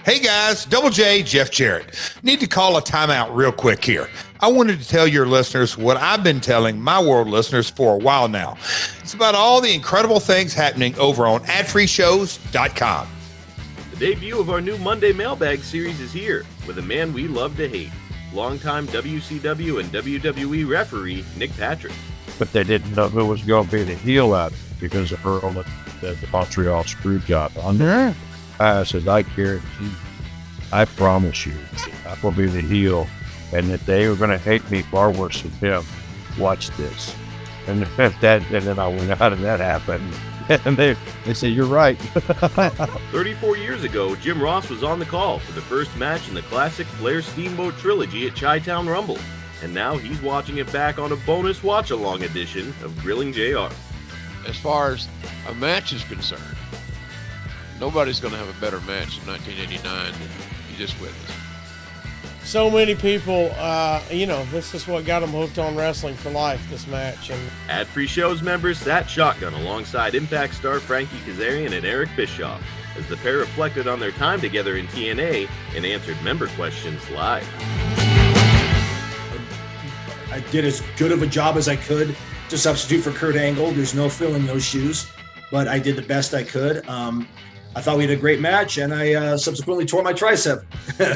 Hey guys, Double J, Jeff Jarrett. Need to call a timeout real quick here. I wanted to tell your listeners what I've been telling my world listeners for a while now. It's about all the incredible things happening over on adfreeshows.com. The debut of our new Monday Mailbag series is here with a man we love to hate, longtime WCW and WWE referee Nick Patrick. But they didn't know who was going to be the heel out because of Earl at the Montreal screw job on there. I said, I guarantee, I promise you, I will be the heel, and that they were going to hate me far worse than him. Watch this. And then I went out and that happened. And they said, you're right. 34 years ago, Jim Ross was on the call for the first match in the classic Flair Steamboat trilogy at Chi-Town Rumble. And now he's watching it back on a bonus watch-along edition of Grilling JR. As far as a match is concerned, nobody's going to have a better match in 1989 than you just witnessed. So many people, this is what got them hooked on wrestling for life, this match. And Ad-free shows members sat shotgun alongside Impact star Frankie Kazarian and Eric Bischoff as the pair reflected on their time together in TNA and answered member questions live. I did as good of a job as I could to substitute for Kurt Angle. There's no filling those shoes, but I did the best I could. I thought we had a great match, and I subsequently tore my tricep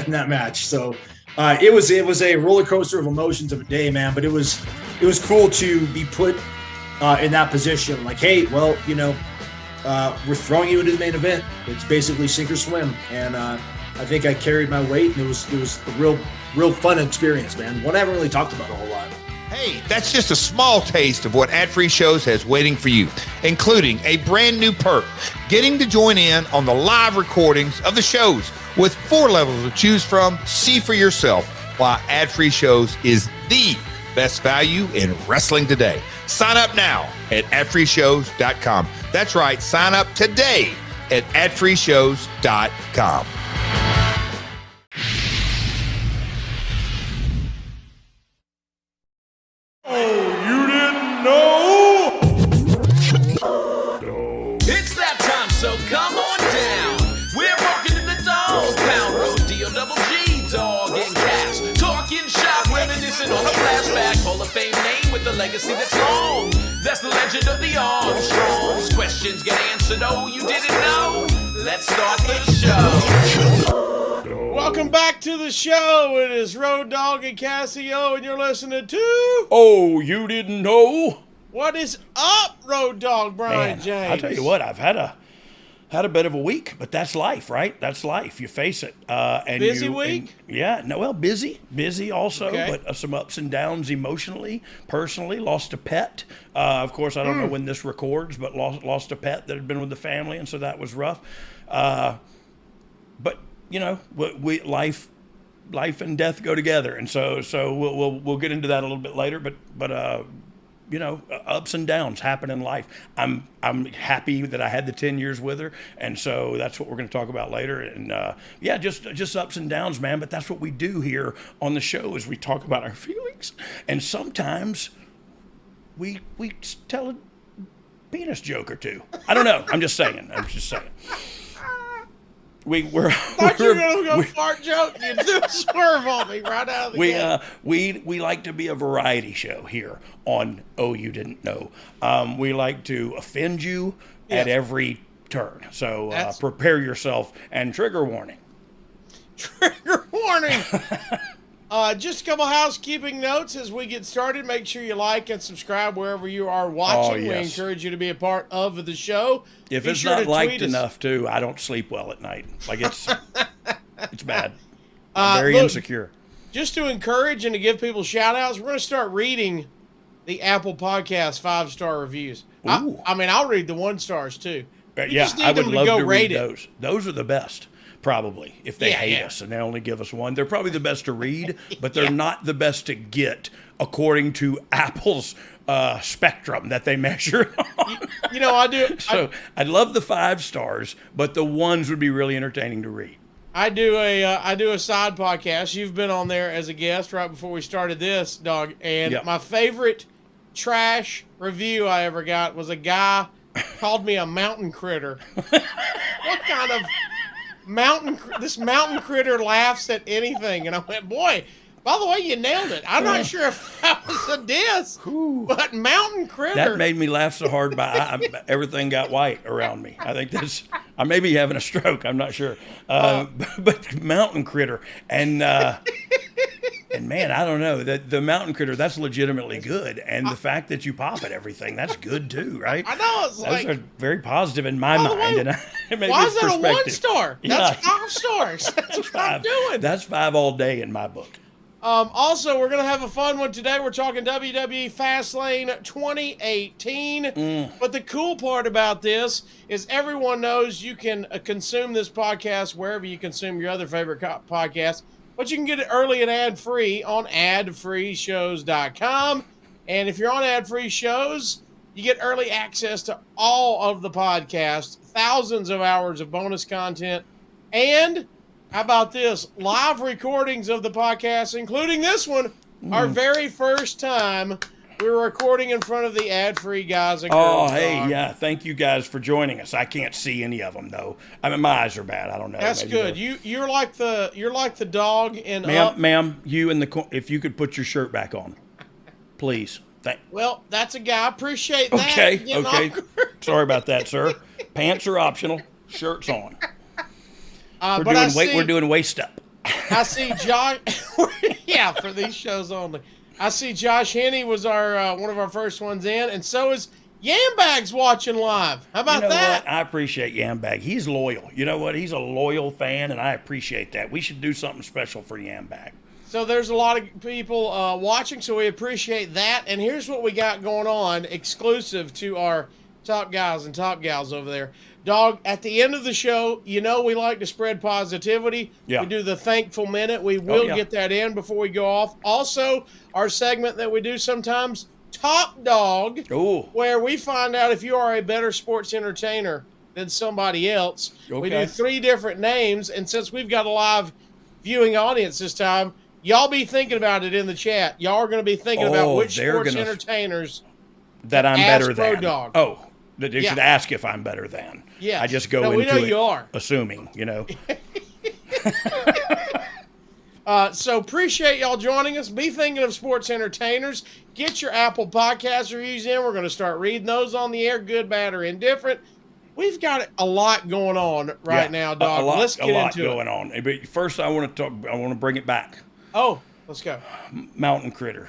in that match. So it was a roller coaster of emotions of a day, man. But it was cool to be put in that position. Like, hey, well, we're throwing you into the main event. It's basically sink or swim, and I think I carried my weight, and it was a real fun experience, man. One I haven't really talked about a whole lot. Hey, that's just a small taste of what Ad-Free Shows has waiting for you, including a brand new perk, getting to join in on the live recordings of the shows with 4 levels to choose from. See for yourself why Ad-Free Shows is the best value in wrestling today. Sign up now at adfreeshows.com. That's right, sign up today at adfreeshows.com. It's that time, so come on down. We're walking in the dog pound. Roode, DOGG, Dogg and Casio. Talking shop, reminiscing on a flashback. Hall of Fame name with a legacy that's long. That's the legend of the Armstrongs. Questions get answered, oh, you didn't know? Let's start the show. welcome back to the show. It is Roode, Dogg and Casio, and you're listening to... Oh, you didn't know? What is up, Road Dogg Brian James? I'll tell you what, I've had a bit of a week, but that's life, right? That's life. You face it. And busy week? Busy also, okay. But some ups and downs emotionally, personally. Lost a pet. Of course, I don't know when this records, but lost a pet that had been with the family, and so that was rough. But you know, life and death go together, and so we'll get into that a little bit later. But you know, ups and downs happen in life. I'm happy that I had the 10 years with her, and so that's what we're going to talk about later. And just ups and downs, man. But that's what we do here on the show, is we talk about our feelings, and sometimes we tell a penis joke or two. I don't know. I'm just saying. I thought you were going to go fart joke. You do a swerve on me right out of the gate. We like to be a variety show here on Oh You Didn't Know. We like to offend you at every turn. So prepare yourself, and trigger warning. Trigger warning. Just a couple housekeeping notes as we get started. Make sure you like and subscribe wherever you are watching. Oh, yes. We encourage you to be a part of the show. If it's not liked enough, too, I don't sleep well at night. Like, it's bad. I'm very insecure. Just to encourage and to give people shout-outs, we're going to start reading the Apple Podcast 5-star reviews. I'll read the 1-stars, too. I would love to read those. Those are the best. Probably, if they hate us and they only give us 1. They're probably the best to read, but they're not the best to get according to Apple's spectrum that they measure on. I do. So I'd love the 5 stars, but the 1s would be really entertaining to read. I do a side podcast. You've been on there as a guest right before we started this, Dog. And my favorite trash review I ever got was a guy called me a mountain critter. What kind of this mountain critter laughs at anything. And I went, boy, by the way, you nailed it. I'm not sure if that was a diss, but mountain critter. That made me laugh so hard, everything got white around me. I think I may be having a stroke. I'm not sure. But mountain critter. And man, I don't know. The mountain critter, that's legitimately good. And the fact that you pop at everything, that's good too, right? I know. Those are very positive in my mind. Why is that a 1-star? That's 5 stars. That's what I'm doing. That's 5 all day in my book. Also, we're going to have a fun one today. We're talking WWE Fastlane 2018. But the cool part about this is everyone knows you can consume this podcast wherever you consume your other favorite podcasts. But you can get it early and ad-free on adfreeshows.com. And if you're on ad-free shows, you get early access to all of the podcasts, thousands of hours of bonus content, and how about this? Live recordings of the podcast, including this one, our very first time we were recording in front of the ad-free guys and girls. Oh, hey, yeah. Thank you guys for joining us. I can't see any of them though. I mean, my eyes are bad. I don't know. That's good. You're like the dog in Ma'am, you in the if you could put your shirt back on, please. Well, that's a guy. I appreciate that. Okay. Sorry about that, sir. Pants are optional. Shirt's on. We're doing waist up. I see Josh. Yeah, for these shows only. I see Josh Henney was our one of our first ones in, and so is Yambag's watching live. How about that? What? I appreciate Yambag. He's loyal. You know what? He's a loyal fan, and I appreciate that. We should do something special for Yambag. So there's a lot of people watching, so we appreciate that. And here's what we got going on, exclusive to our top guys and top gals over there. Dog, at the end of the show, we like to spread positivity. Yeah. We do the thankful minute. We will get that in before we go off. Also, our segment that we do sometimes, Topp Dogg, where we find out if you are a better sports entertainer than somebody else. Okay. We do 3 different names, and since we've got a live viewing audience this time, y'all be thinking about it in the chat. Y'all are going to be thinking about which sports entertainers that I'm better than. Dog. Oh, that you should ask if I'm better than. Yeah, I just go into it you are. Assuming, So appreciate y'all joining us. Be thinking of sports entertainers. Get your Apple Podcast reviews in. We're going to start reading those on the air, good, bad, or indifferent. We've got a lot going on right now, Dog. Let's get into it. A lot going on. But first, I want to bring it back. Oh, let's go. Mountain critter.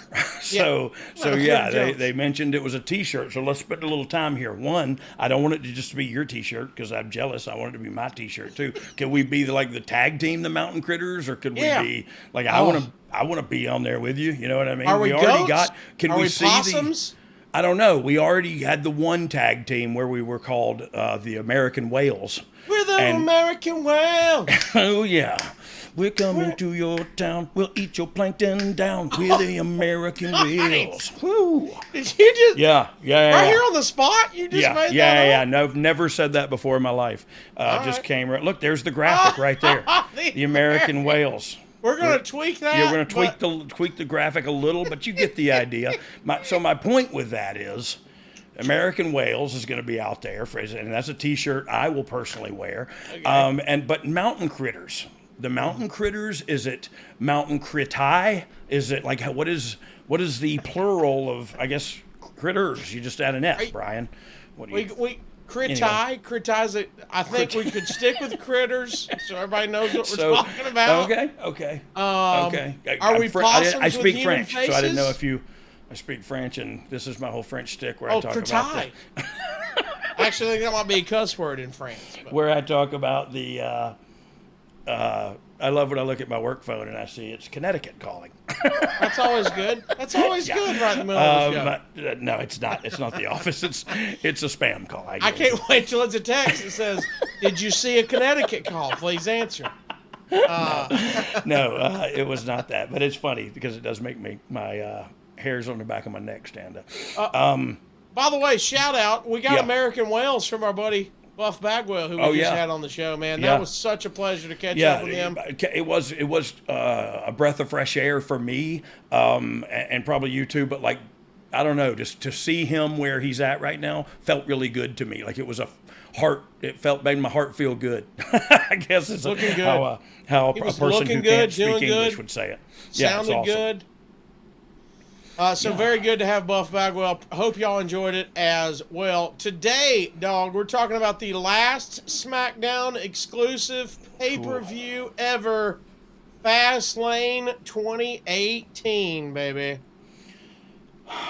They mentioned it was a T-shirt. So let's spend a little time here. One, I don't want it to just be your T-shirt because I'm jealous. I want it to be my T-shirt too. Can we be like the tag team, the Mountain Critters, or could we be like I want to be on there with you? You know what I mean? Are we already goats? got. Can Are we we see possums? I don't know. We already had the one tag team where we were called the American Whales. We're the American Whales. Oh yeah. We're coming to your town. We'll eat your plankton down. We're the American Whales. Woo. Did you just? Yeah. Right here on the spot? You just made that up? Yeah. No, never said that before in my life. Just came right. Look, there's the graphic right there. The American Whales. We're going to tweak that. Yeah, we're going to tweak the graphic a little, but you get the idea. My point with that is American Whales is going to be out there, and that's a T-shirt I will personally wear. Okay. But Mountain Critters. The Mountain Critters, is it Mountain Critai? Is it like what is the plural of, I guess, critters? You just add an F, Brian. What do you Critai, Critai's it. I think we could stick with critters so everybody knows what we're talking about. Okay. Are we possums I speak with French, faces? so I didn't know if you. I speak French, and this is my whole French stick where I talk about that. Actually, I think that might be a cuss word in France. But. Where I talk about the. I love when I look at my work phone and I see it's Connecticut calling. That's always good. That's always good right in the middle of the show. No, it's not. It's not the office. It's a spam call. I can't wait till it's a text that says, "Did you see a Connecticut call? Please answer." No, it was not that. But it's funny because it does make my hairs on the back of my neck stand up. By the way, shout out. We got American Whales from our buddy Buff Bagwell, who we just had on the show, man. That was such a pleasure to catch up with him. It was a breath of fresh air for me, and probably you too. But like, I don't know, just to see him where he's at right now felt really good to me. Like it was a made my heart feel good. I guess it's looking good. How a He was person looking who good, can't speak doing English good, would say it. Sounded it's awesome. good. So very good to have Buff Bagwell. Hope y'all enjoyed it as well. Today, Dog, we're talking about the last SmackDown exclusive pay-per-view ever, Fastlane 2018, baby.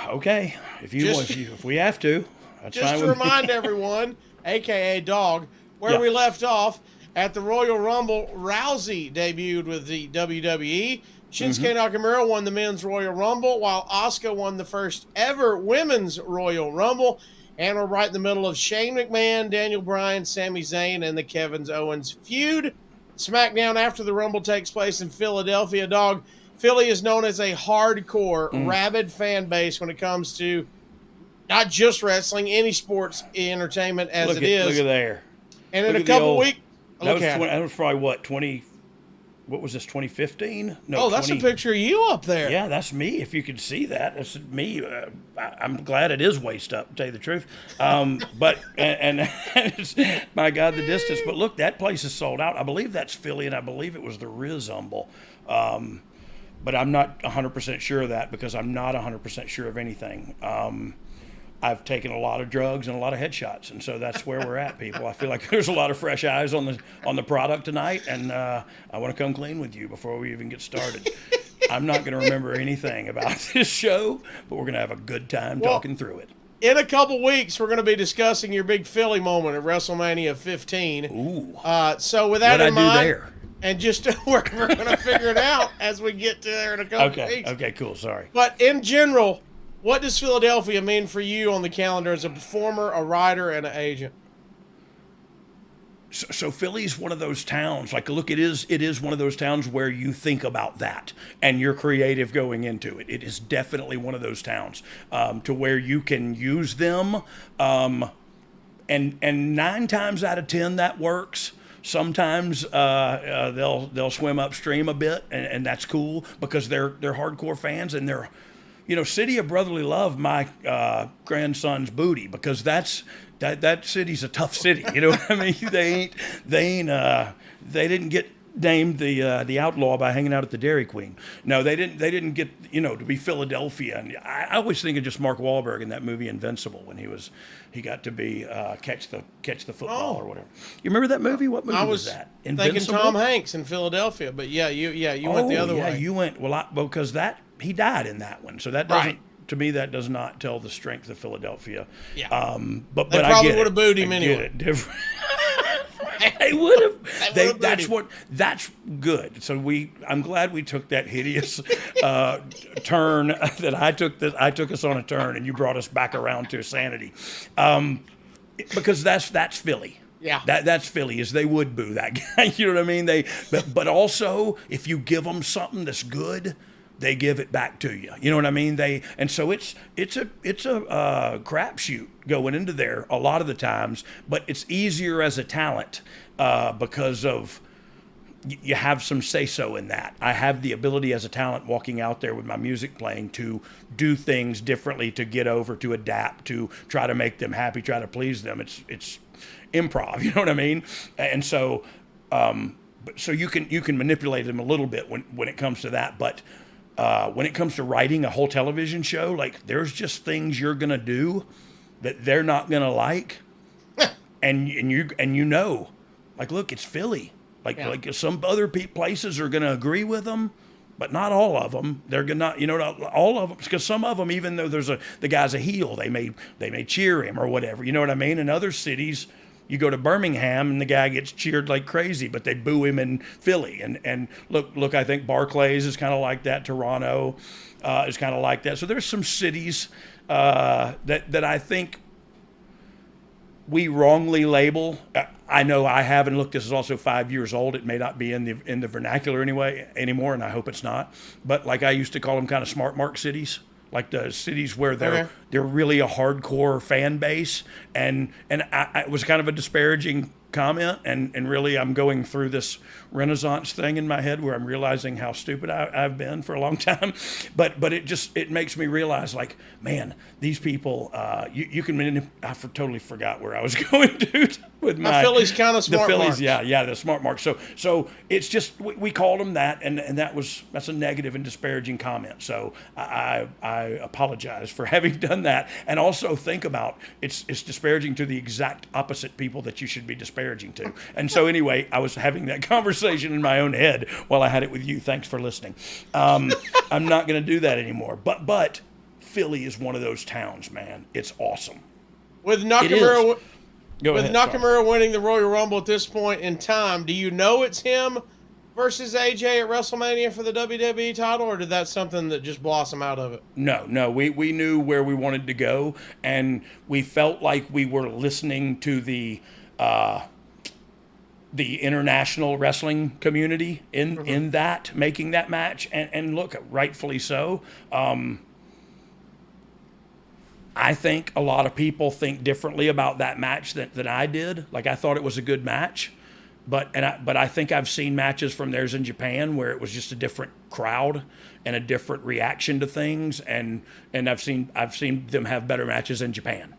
Okay, if we have to, that's just fine to with me. remind everyone, aka Dog, where we left off at the Royal Rumble, Rousey debuted with the WWE. Shinsuke Nakamura won the men's Royal Rumble, while Asuka won the first ever women's Royal Rumble. And we're right in the middle of Shane McMahon, Daniel Bryan, Sami Zayn, and the Kevin Owens feud. SmackDown after the Rumble takes place in Philadelphia. Dog, Philly is known as a hardcore, rabid fan base when it comes to not just wrestling, any sports entertainment as it is. Look at there. And in a couple weeks, that was probably what, 2015? No, that's a picture of you up there. Yeah, that's me. If you could see that, that's me. I'm glad it is waist up, to tell you the truth. But it's, my God, the distance. But look, that place is sold out. I believe that's Philly, and I believe it was the Riz Rumble. But I'm not 100% sure of that because I'm not 100% sure of anything. I've taken a lot of drugs and a lot of headshots, and so that's where we're at, people. I feel like there's a lot of fresh eyes on the product tonight, and I want to come clean with you before we even get started. I'm not going to remember anything about this show, but we're going to have a good time talking through it. In a couple weeks, we're going to be discussing your big Philly moment at WrestleMania 15. Ooh. So with that in mind, do there? And just we're going to figure it out as we get to there in a couple weeks. Okay, cool. Sorry. But in general, what does Philadelphia mean for you on the calendar as a performer, a writer, and an agent? So Philly's one of those towns. Like, look, it is one of those towns where you think about that and you're creative going into it. It is definitely one of those towns to where you can use them, and 9 times out of 10 that works. Sometimes they'll swim upstream a bit, and that's cool because they're hardcore fans and they're. City of Brotherly Love, my grandson's booty, because that city's a tough city. You know what I mean? They didn't get named the outlaw by hanging out at the Dairy Queen. No, they didn't get to be Philadelphia. And I always think of just Mark Wahlberg in that movie Invincible when he got to be catch the football or whatever. You remember that movie? What movie was that? Thinking Tom Hanks in Philadelphia, but you went the other way. Yeah, you went because he died in that one, so that doesn't. To me, that does not tell the strength of Philadelphia. Yeah. But they probably would have booed him anyway. They would have. That's good. So I'm glad we took that hideous turn that I took us on a turn, and you brought us back around to sanity, because that's Philly. Yeah, that's Philly. Is they would boo that guy. You know what I mean? But also if you give them something that's good, they give it back to you. You know what I mean? So it's a crapshoot going into there a lot of the times, but it's easier as a talent because of you have some say-so in that. I have the ability as a talent walking out there with my music playing to do things differently, to get over, to adapt, to try to make them happy, try to please them. It's improv, you know what I mean? And so so you can manipulate them a little bit when it comes to that, but when it comes to writing a whole television show, like there's just things you're gonna do that they're not gonna like, and like look, it's Philly. Like some other places are gonna agree with them, but not all of them. They're gonna, not all of them, because some of them, even though the guy's a heel, they may cheer him or whatever. You know what I mean? In other cities, you go to Birmingham and the guy gets cheered like crazy, but they boo him in Philly. And look, I think Barclays is kind of like that. Toronto is kind of like that. So there's some cities that I think we wrongly label. I know I haven't looked. This is also 5 years old. It may not be in the vernacular anymore, and I hope it's not. But like I used to call them kind of smart mark cities. Like the cities where they're really a hardcore fan base, and it was kind of a disparaging comment, and really I'm going through this renaissance thing in my head where I'm realizing how stupid I've been for a long time. But it makes me realize, like, man, these people, you can, totally forgot where I was going to with my Philly's kind of smart. The Phillies, marks. yeah, the smart mark. So it's just we called them that, and that's a negative and disparaging comment. So I apologize for having done that, and also think about it's disparaging to the exact opposite people that you should be disparaging to. And so anyway, I was having that conversation in my own head while I had it with you. Thanks for listening. I'm not going to do that anymore. But Philly is one of those towns, man. It's awesome. With Nakamura. With Nakamura winning the Royal Rumble at this point in time, do you know it's him versus AJ at WrestleMania for the WWE title, or did that something that just blossom out of it? No. We knew where we wanted to go, and we felt like we were listening to the international wrestling community in that, making that match, and look, rightfully so. I think a lot of people think differently about that match than I did. Like, I thought it was a good match, but I think I've seen matches from theirs in Japan where it was just a different crowd and a different reaction to things, and I've seen them have better matches in Japan,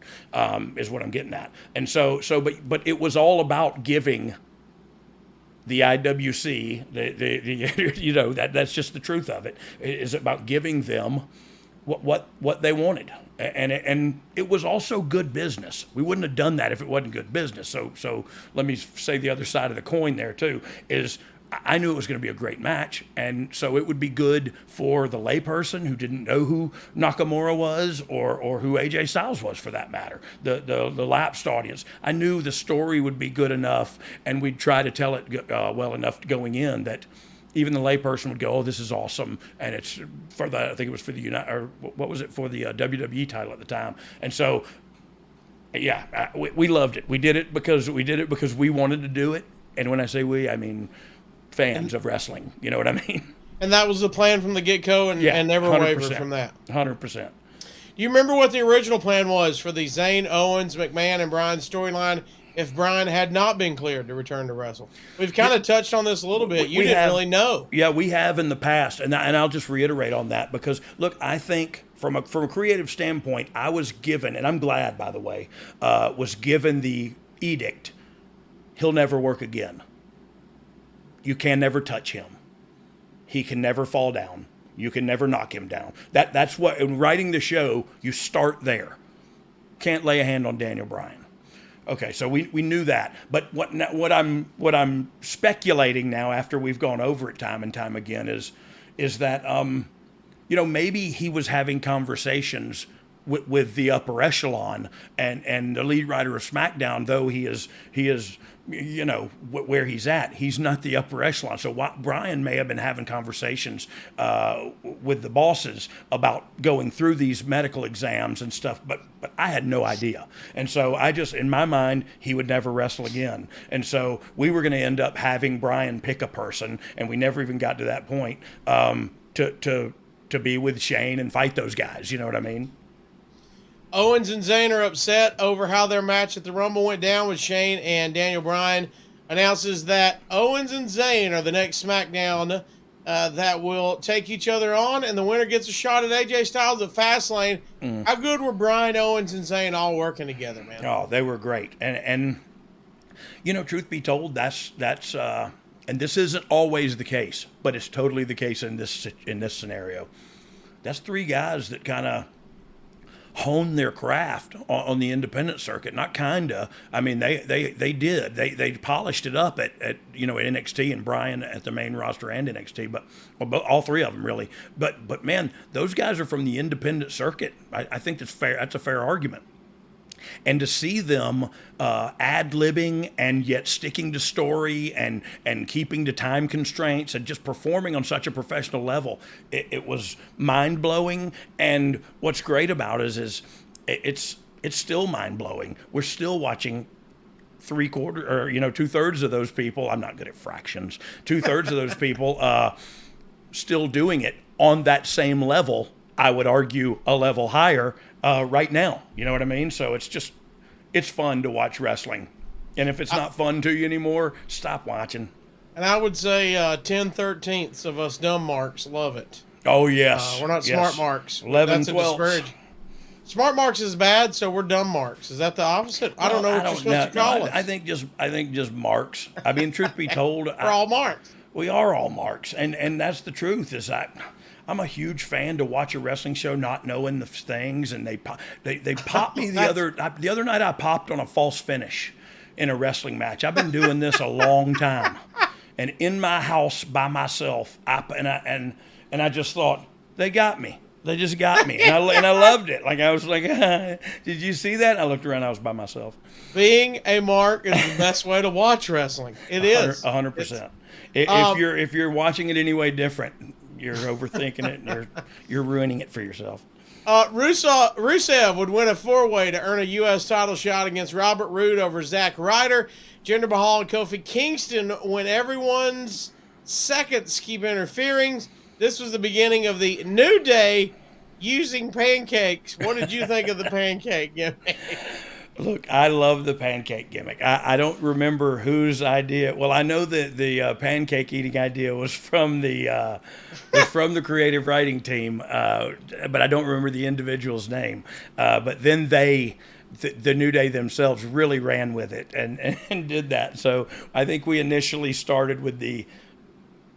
is what I'm getting at. And but it was all about giving the IWC, that's just the truth of it. It is about giving them what they wanted, and it was also good business. We wouldn't have done that if it wasn't good business. So let me say the other side of the coin there too is I knew it was going to be a great match, and so it would be good for the layperson who didn't know who Nakamura was or who AJ Styles was, for that matter. The lapsed audience. I knew the story would be good enough, and we'd try to tell it well enough going in that even the layperson would go, "Oh, this is awesome," and it's for I think it was for the for the WWE title at the time, and so yeah, we loved it. We did it because we wanted to do it, and when I say we, I mean fans of wrestling. You know what I mean? And that was the plan from the get-go, and never 100%, wavered from that. 100%. Do you remember what the original plan was for the Zayn, Owens, McMahon, and Bryan storyline if Bryan had not been cleared to return to wrestle? We've kind of touched on this a little bit. You didn't really know. Yeah, we have in the past, and I'll just reiterate on that because, look, I think from a creative standpoint, I was given, and I'm glad, by the way, was given the edict, he'll never work again. You can never touch him. He can never fall down. You can never knock him down. That's what, in writing the show, you start there. Can't lay a hand on Daniel Bryan. Okay, so we knew that. But what I'm speculating now, after we've gone over it time and time again, is that maybe he was having conversations with the upper echelon and the lead writer of SmackDown, though he is where he's at, he's not the upper echelon. So Bryan may have been having conversations with the bosses about going through these medical exams and stuff, but I had no idea. And so I just, in my mind, he would never wrestle again. And so we were going to end up having Bryan pick a person, and we never even got to that point, to be with Shane and fight those guys. You know what I mean? Owens and Zayn are upset over how their match at the Rumble went down with Shane, and Daniel Bryan announces that Owens and Zayn are the next SmackDown that will take each other on, and the winner gets a shot at AJ Styles at Fastlane. How good were Bryan, Owens, and Zayn all working together, man? Oh, they were great. And truth be told, that's and this isn't always the case, but it's totally the case in this scenario. That's three guys that kind of hone their craft on the independent circuit. Not kinda. I mean, they did. They polished it up at NXT, and Bryan at the main roster and NXT, but all three of them really. But man, those guys are from the independent circuit. I think that's fair. That's a fair argument. And to see them ad-libbing and yet sticking to story and keeping to time constraints and just performing on such a professional level, it was mind-blowing. And what's great about it is it's still mind-blowing. We're still watching 2/3 of those people. I'm not good at fractions. 2/3 of those people still doing it on that same level. I would argue a level higher right now. You know what I mean? So it's fun to watch wrestling. And if it's not fun to you anymore, stop watching. And I would say 10/13 of us dumb marks love it. Oh, yes. We're not smart marks. 11/12. Smart marks is bad, so we're dumb marks. Is that the opposite? I don't know what you're supposed to call us. I think just marks. I mean, truth be told, we're all marks. We are all marks, and that's the truth. I'm a huge fan to watch a wrestling show not knowing the things, and they popped me the other night. I popped on a false finish in a wrestling match. I've been doing this a long time, and in my house by myself, I just thought they got me. They just got me, and I loved it. Like, I was like, did you see that? I looked around. I was by myself. Being a mark is the best way to watch wrestling. It is 100%. If you're watching it any way different, you're overthinking it, and you're ruining it for yourself. Rusev would win a 4-way to earn a U.S. title shot against Robert Roode over Zack Ryder. Jinder Mahal and Kofi Kingston win everyone's seconds keep interfering. This was the beginning of the New Day using pancakes. What did you think of the pancake gimmick? Look, I love the pancake gimmick. I don't remember whose idea. Well, I know that the pancake eating idea was from the creative writing team, but I don't remember the individual's name. But then the New Day themselves really ran with it and did that. So I think we initially started with the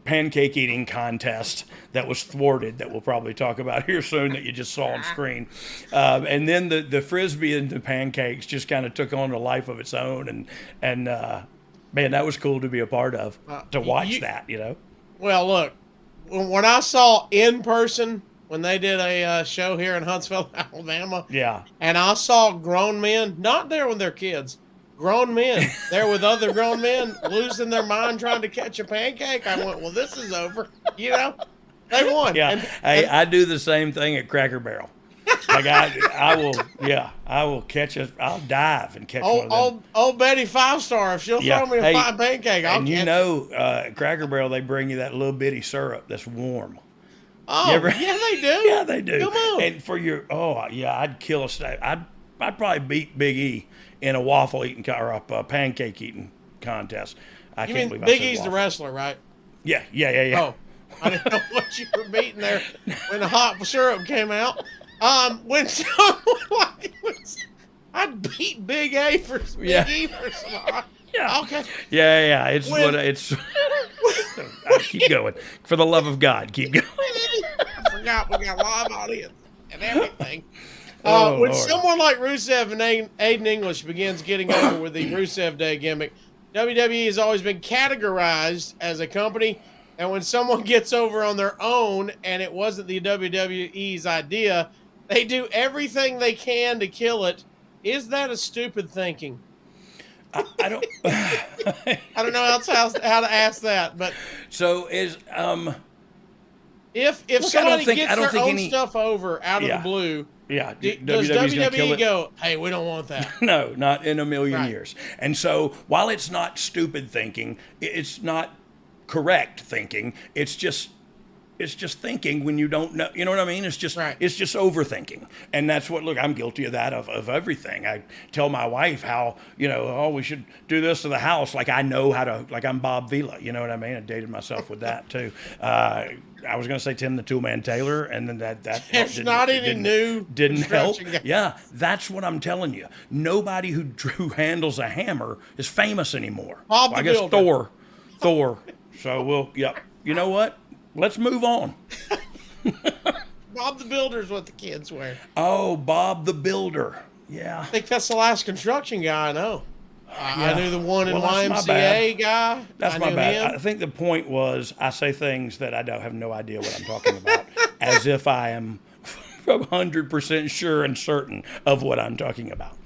pancake eating contest that was thwarted, that we'll probably talk about here soon, that you just saw on screen, and then the frisbee and the pancakes just kind of took on a life of its own, and man, that was cool to be a part of, to watch that. Well, look, when I saw in person when they did a show here in Huntsville, Alabama, and I saw grown men not there with their kids, grown men there with other grown men losing their mind trying to catch a pancake, I went, well, this is over. They won. Yeah, I do the same thing at Cracker Barrel. Like I will catch it. I'll dive and catch one of them. Old Betty 5-Star, if she'll throw me a fine pancake, I'll catch it. At Cracker Barrel, they bring you that little bitty syrup that's warm. Oh, yeah, they do. Yeah, they do. Come on. And for your, I'd kill a steak. I'd probably beat Big E in a waffle eating or a pancake eating contest. I can't believe Big E's the wrestler, right? Yeah. Oh, I didn't know what you were beating there when the hot syrup came out. When someone I'd beat Big A for Big E for some hot. Yeah. Okay. Yeah. It's keep going. For the love of God, keep going. I forgot we got live audience and everything. When Lord. Someone like Rusev and Aiden English begins getting over with the Rusev Day gimmick, WWE has always been categorized as a company, and when someone gets over on their own and it wasn't the WWE's idea, they do everything they can to kill it. Is that a stupid thinking? I don't. I don't know how to ask that, but so is if somebody gets their own stuff over out of the blue. Yeah, does WWE go, hey, we don't want that? No, not in a million years. And so while it's not stupid thinking, it's not correct thinking. It's just thinking when you don't know. You know what I mean? It's just overthinking. And that's what, look, I'm guilty of that, of everything. I tell my wife how, we should do this to the house. Like I know how to, like I'm Bob Vila. You know what I mean? I dated myself with that too. I was going to say Tim the Toolman Taylor, and then that it's not any new. Didn't help. Yeah, that's what I'm telling you. Nobody who handles a hammer is famous anymore. Bob the Builder. I guess Thor. So you know what? Let's move on. Bob the Builder is what the kids wear. Oh, Bob the Builder. Yeah. I think that's the last construction guy I know. I knew the one in YMCA guy. That's my bad. I think the point was I say things that I don't have no idea what I'm talking about, as if I am 100% sure and certain of what I'm talking about.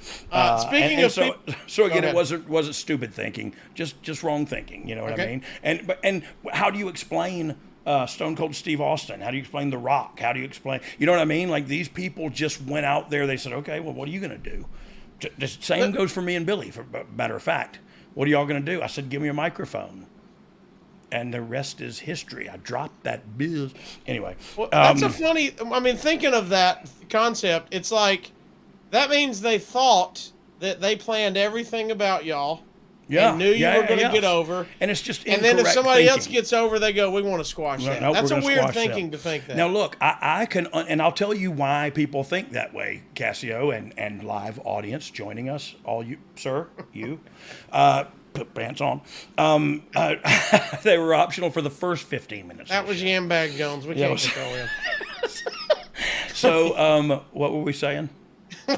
Speaking of so again, it wasn't stupid thinking, just wrong thinking. You know what I mean? And how do you explain Stone Cold Steve Austin? How do you explain The Rock? How do you explain? You know what I mean? Like these people just went out there. They said, okay, well, what are you going to do? The same goes for me and Billy, for matter of fact. What are y'all going to do? I said, give me a microphone. And the rest is history. I dropped that biz. Anyway. Well, that's a funny, thinking of that concept, it's like, that means they thought that they planned everything about y'all, and knew you were going to get over. And it's just and then if somebody thinking. else gets over, they go, we want to squash that. No, that's a weird thinking to think that. Now, look, I can, and I'll tell you why people think that way, Casio, and live audience joining us, all you, sir, you, put pants on. They were optional for the first 15 minutes. That was Mailbag Jones. We can't control him. So, what were we saying? We're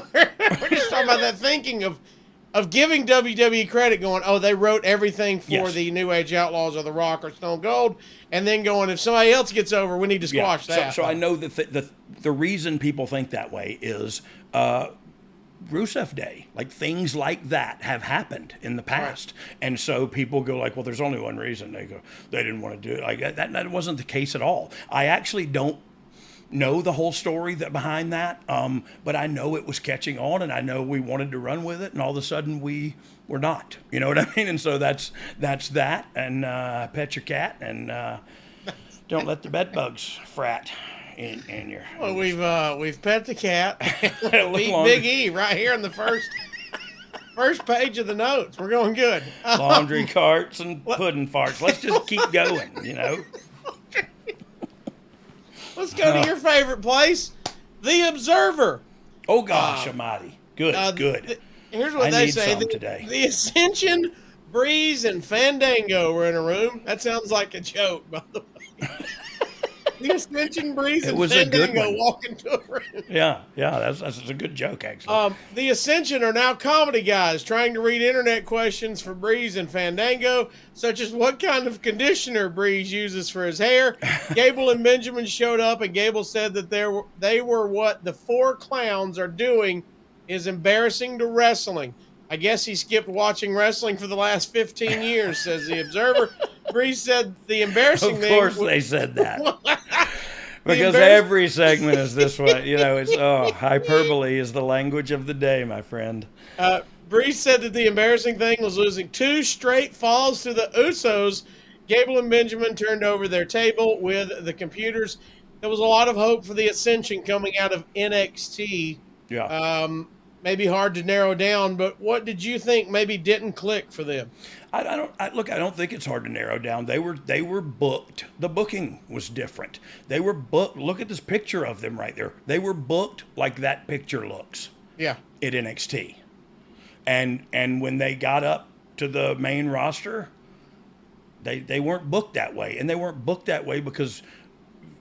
just talking about that thinking of giving WWE credit, going, oh, they wrote everything for the New Age Outlaws or The Rock or Stone Cold, and then going, if somebody else gets over, we need to squash that. So I know that the reason people think that way is Rusev Day, like things like that have happened in the past, and so people go like, well, there's only one reason. They go, they didn't want to do it. Like that wasn't the case at all. I actually don't know the whole story behind that, but I know it was catching on, and I know we wanted to run with it, and all of a sudden we were not. You know what I mean? And so that's that, and pet your cat, and don't let the bed bugs frat in your. Well, we've pet the cat. Big E right here in the first page of the notes. We're going good. Laundry carts and pudding farts. Let's just keep going. You know. Let's go to your favorite place, The Observer. Oh, gosh almighty. Good, good. Here's what they say. Today. The Ascension, Breeze, and Fandango were in a room. That sounds like a joke, by the way. The Ascension, Breeze, and Fandango walk into a room. Yeah, that's a good joke, actually. The Ascension are now comedy guys trying to read internet questions for Breeze and Fandango, such as what kind of conditioner Breeze uses for his hair. Gable and Benjamin showed up, and Gable said that they were what the four clowns are doing is embarrassing to wrestling. I guess he skipped watching wrestling for the last 15 years, says The Observer. Breeze said the embarrassing thing. Of course they said that. Because every segment is this way. You know, it's hyperbole is the language of the day, my friend. Breeze said that the embarrassing thing was losing 2 straight falls to the Usos. Gable and Benjamin turned over their table with the computers. There was a lot of hope for the Ascension coming out of NXT. Yeah. Maybe hard to narrow down, but what did you think maybe didn't click for them? I don't think it's hard to narrow down. They were booked. The booking was different. They were booked. Look at this picture of them right there. They were booked like that picture looks. Yeah. At NXT. And when they got up to the main roster, they weren't booked that way. And they weren't booked that way because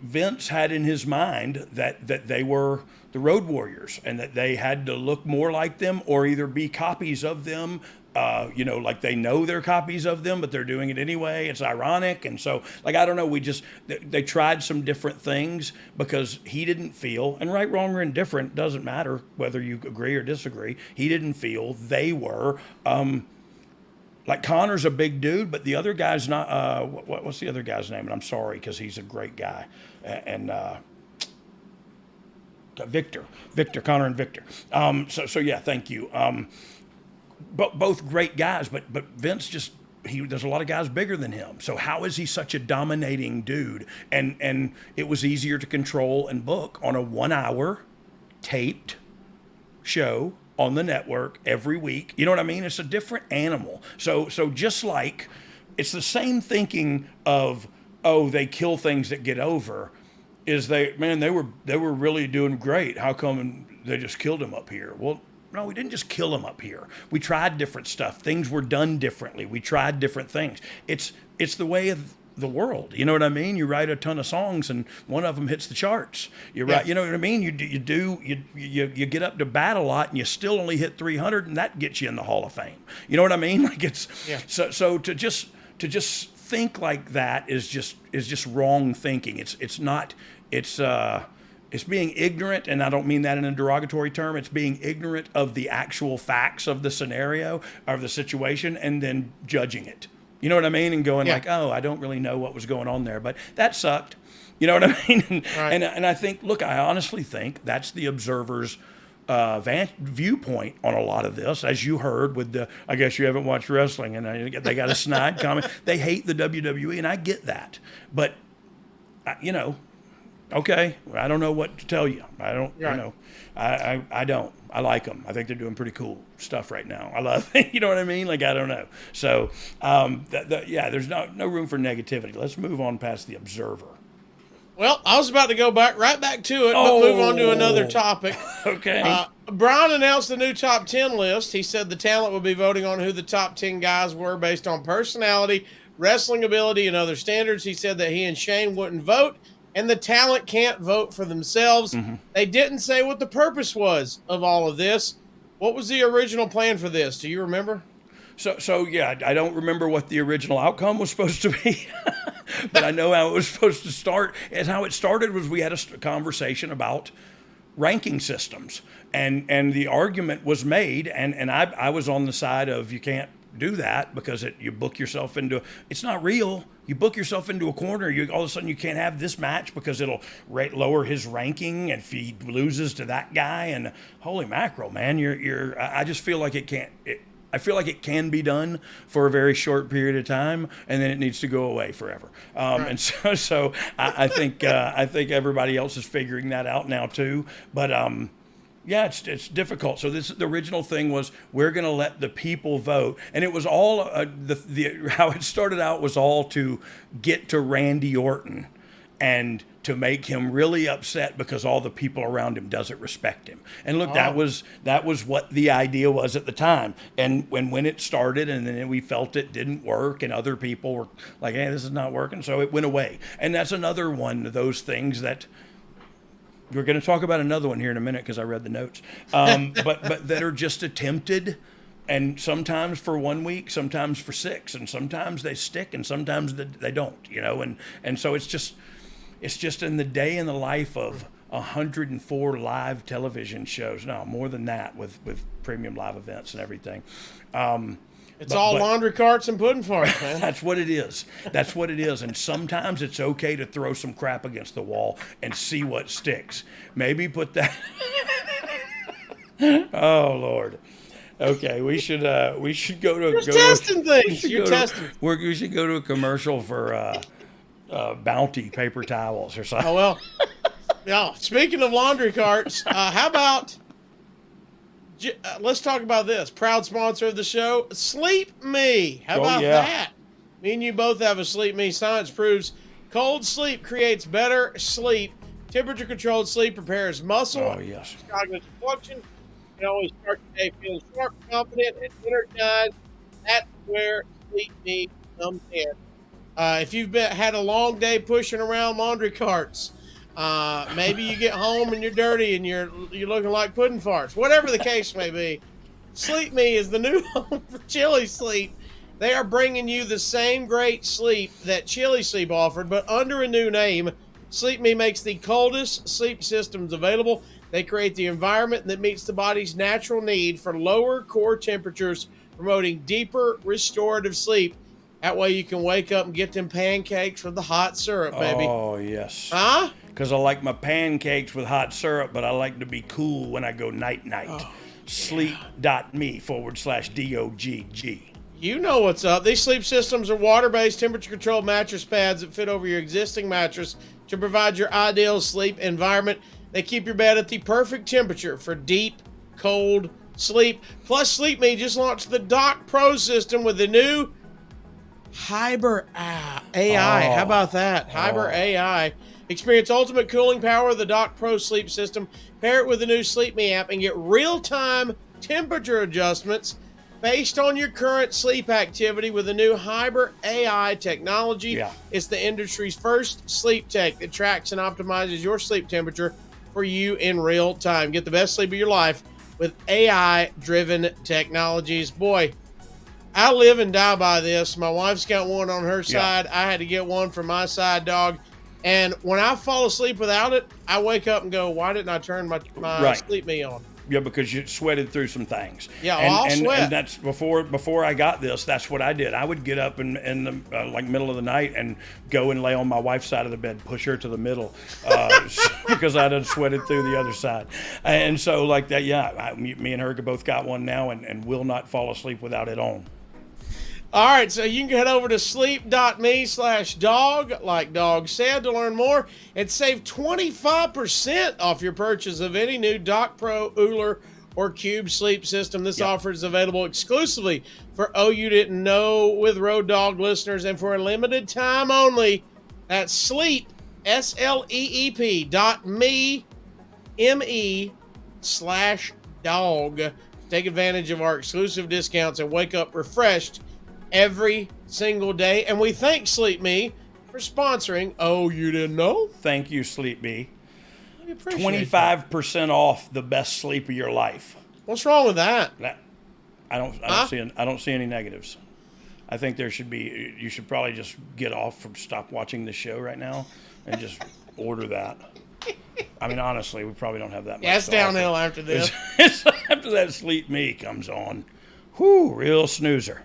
Vince had in his mind that they were the Road Warriors and that they had to look more like them or either be copies of them, like they know they're copies of them, but they're doing it anyway. It's ironic. And so, like, I don't know, they tried some different things because he didn't feel, and right, wrong, or indifferent, doesn't matter whether you agree or disagree, he didn't feel they were, like Connor's a big dude, but the other guy's not, what's the other guy's name? And I'm sorry, because he's a great guy. And Victor, Connor and Victor. So yeah, thank you. But both great guys, but Vince there's a lot of guys bigger than him. So how is he such a dominating dude? And it was easier to control and book on a 1-hour taped show on the network every week. You know what I mean? It's a different animal. So just like it's the same thinking of, oh, they kill things that get over, is they were really doing great. How come they just killed him up here? Well, no, we didn't just kill him up here. We tried different stuff. Things were done differently. We tried different things. It's the way of the world. You know what I mean? You write a ton of songs and one of them hits the charts. You write, you know what I mean? You get up to bat a lot and you still only hit 300 and that gets you in the Hall of Fame. You know what I mean? Like so to just think like that is just wrong thinking. It's being ignorant, and I don't mean that in a derogatory term. It's being ignorant of the actual facts of the scenario, of the situation, and then judging it. You know what I mean? And going like, oh, I don't really know what was going on there, but that sucked. You know what I mean? And I think, look, I honestly think that's the Observer's viewpoint on a lot of this, as you heard with I guess you haven't watched wrestling, and they got a snide comment. They hate the WWE, and I get that. But, Okay, I don't know what to tell you. I don't, I don't. I like them. I think they're doing pretty cool stuff right now. I love it. You know what I mean? Like, I don't know. So, there's no room for negativity. Let's move on past the Observer. Well, I was about to go right back to it, but move on to another topic. Okay. Brian announced the new top 10 list. He said the talent would be voting on who the top 10 guys were based on personality, wrestling ability, and other standards. He said that he and Shane wouldn't vote, and the talent can't vote for themselves. Mm-hmm. They didn't say what the purpose was of all of this. What was the original plan for this? Do you remember? So yeah, I don't remember what the original outcome was supposed to be, but I know how it was supposed to start. And how it started was we had a conversation about ranking systems, and the argument was made, and I was on the side of you can't do that because you book yourself into, it's not real. You book yourself into a corner. All of a sudden you can't have this match because it'll lower his ranking if he loses to that guy. And holy mackerel, man, I just feel like it can't. I feel like it can be done for a very short period of time, and then it needs to go away forever. Right. And so I think everybody else is figuring that out now too. But yeah, it's difficult. So the original thing was we're going to let the people vote, and it was all how it started out was all to get to Randy Orton and to make him really upset because all the people around him doesn't respect him. And look, that was what the idea was at the time. And when it started, and then we felt it didn't work, and other people were like, "Hey, this is not working," so it went away. And that's another one of those things that we're going to talk about another one here in a minute because I read the notes. But that are just attempted. And sometimes for 1 week, sometimes for 6, and sometimes they stick, and sometimes they don't. And so it's just in the day in the life of 104 live television shows. No, more than that with premium live events and everything. It's all laundry carts and pudding farts, man. That's what it is. That's what it is. And sometimes it's okay to throw some crap against the wall and see what sticks. Maybe put that. Oh Lord. Okay, we should go to. You're testing things. You're testing. We should go to a commercial for Bounty paper towels or something. Oh well. Yeah. Speaking of laundry carts, how about? Let's talk about this. Proud sponsor of the show, Sleep Me. How about that? Me and you both have a Sleep Me. Science proves cold sleep creates better sleep. Temperature-controlled sleep repairs muscle. Oh, yes. Cognitive function. You can always start the day feeling sharp, confident, and energized. That's where Sleep Me comes in. If you've had a long day pushing around laundry carts, maybe you get home and you're dirty and you're looking like pudding farts. Whatever the case may be, Sleep Me is the new home for Chili Sleep. They are bringing you the same great sleep that Chili Sleep offered, but under a new name. Sleep Me makes the coldest sleep systems available. They create the environment that meets the body's natural need for lower core temperatures, promoting deeper restorative sleep. That way you can wake up and get them pancakes with the hot syrup, baby. Oh, yes. Huh? Because I like my pancakes with hot syrup, but I like to be cool when I go night-night. Oh, Sleep.me/DOGG. You know what's up. These sleep systems are water-based, temperature-controlled mattress pads that fit over your existing mattress to provide your ideal sleep environment. They keep your bed at the perfect temperature for deep, cold sleep. Plus, Sleep Me just launched the Dock Pro system with the new Hyper AI. How about that? Hyper AI. Experience ultimate cooling power of the Dock Pro sleep system. Pair it with the new Sleep Me app and get real-time temperature adjustments based on your current sleep activity with the new Hyper AI technology. Yeah. It's the industry's first sleep tech that tracks and optimizes your sleep temperature for you in real time. Get the best sleep of your life with AI-driven technologies. Boy, I live and die by this. My wife's got one on her side. I had to get one for my side, dog. And when I fall asleep without it, I wake up and go, why didn't I turn my Sleep Me on? Yeah, because you sweated through some things. Yeah, I'll sweat. And that's before I got this. That's what I did. I would get up in the like middle of the night and go and lay on my wife's side of the bed, push her to the middle, because I done sweated through the other side. And so like that, me and her both got one now, and will not fall asleep without it on. All right, so you can head over to sleep.me/dog, like Dog said, to learn more and save 25% off your purchase of any new Dock Pro, Euler, or Cube sleep system. This offer is available exclusively for Oh You Didn't Know with Road Dogg listeners, and for a limited time only. That's sleep, sleep.me/dog. Take advantage of our exclusive discounts and wake up refreshed every single day. And we thank Sleep Me for sponsoring Oh You Didn't Know. Thank you, Sleep Me. 25% off the best sleep of your life. What's wrong with that? I don't see any negatives. I think there should be. You should probably just get off from stop watching the show right now and just order that. I mean, honestly, we probably don't have that much. Yeah, it's downhill after this. After that, Sleep Me comes on. Whoo, real snoozer.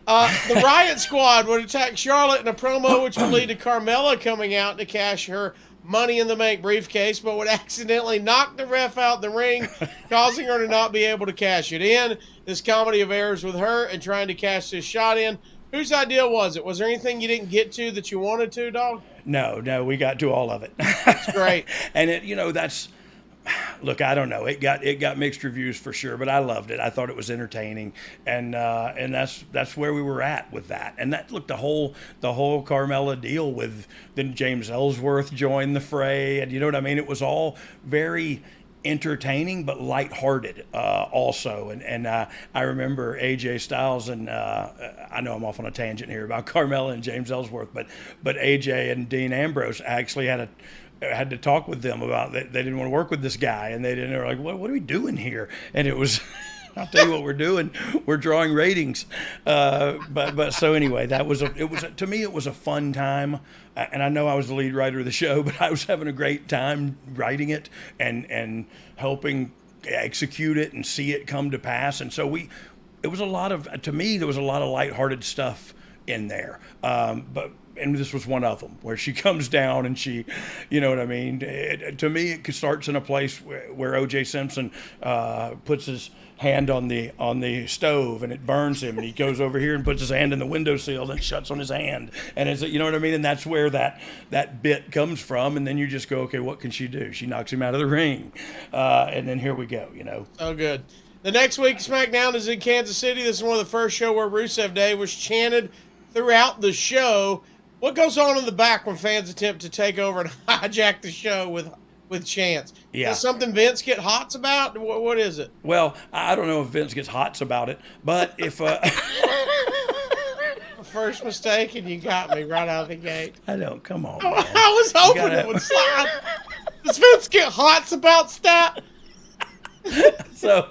The Riot Squad would attack Charlotte in a promo, which would lead to Carmella coming out to cash her Money in the Bank briefcase, but would accidentally knock the ref out the ring, causing her to not be able to cash it in. This comedy of errors with her and trying to cash this shot in. Whose idea was it? Was there anything you didn't get to that you wanted to, Dog? No, we got to all of it. That's great. And look, I don't know. It got mixed reviews for sure, but I loved it. I thought it was entertaining, and that's where we were at with that. And that look, the whole Carmella deal with then James Ellsworth joined the fray, and you know what I mean. It was all very entertaining but lighthearted also. And I remember AJ Styles and I know I'm off on a tangent here about Carmella and James Ellsworth, but AJ and Dean Ambrose actually had to talk with them about that. They didn't want to work with this guy, and they were like, what are we doing here? And it was, I'll tell you what we're doing. We're drawing ratings. But so anyway, to me, it was a fun time. And I know I was the lead writer of the show, but I was having a great time writing it and helping execute it and see it come to pass. And so to me, there was a lot of lighthearted stuff in there. And this was one of them, where she comes down and she, you know what I mean? To me, it starts in a place where O.J. Simpson puts his hand on the stove and it burns him, and he goes over here and puts his hand in the windowsill and it shuts on his hand. And it's, you know what I mean? And that's where that bit comes from. And then you just go, okay, what can she do? She knocks him out of the ring. And then here we go, you know. Oh, good. The next week, SmackDown is in Kansas City. This is one of the first show where Rusev Day was chanted throughout the show. What goes on in the back when fans attempt to take over and hijack the show with chants? Yeah. Is something Vince get hots about? What is it? Well, I don't know if Vince gets hots about it, but if first mistake and you got me right out of the gate. I don't. Come on. Man. I was hoping it would slide. Does Vince get hots about stat? So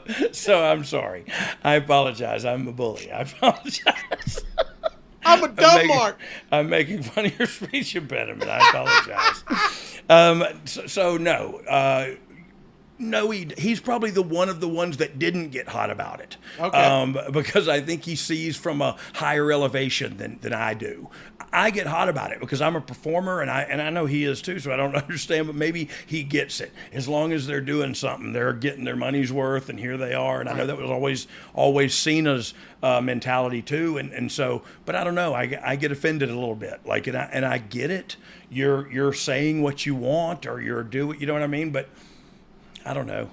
I'm sorry. I apologize. I'm a bully. I apologize. I'm a dumb mark. I'm making fun of your speech impediment. I apologize. No, he's probably one of the ones that didn't get hot about it. Okay. Because I think he sees from a higher elevation than I do. I get hot about it because I'm a performer, and I know he is too, so I don't understand, but maybe he gets it. As long as they're doing something, they're getting their money's worth, and here they are. And I know that was always Cena's mentality too, and so, but I don't know. I get offended a little bit, like, and I get it. You're saying what you want, or you're doing, you know what I mean? But I don't know.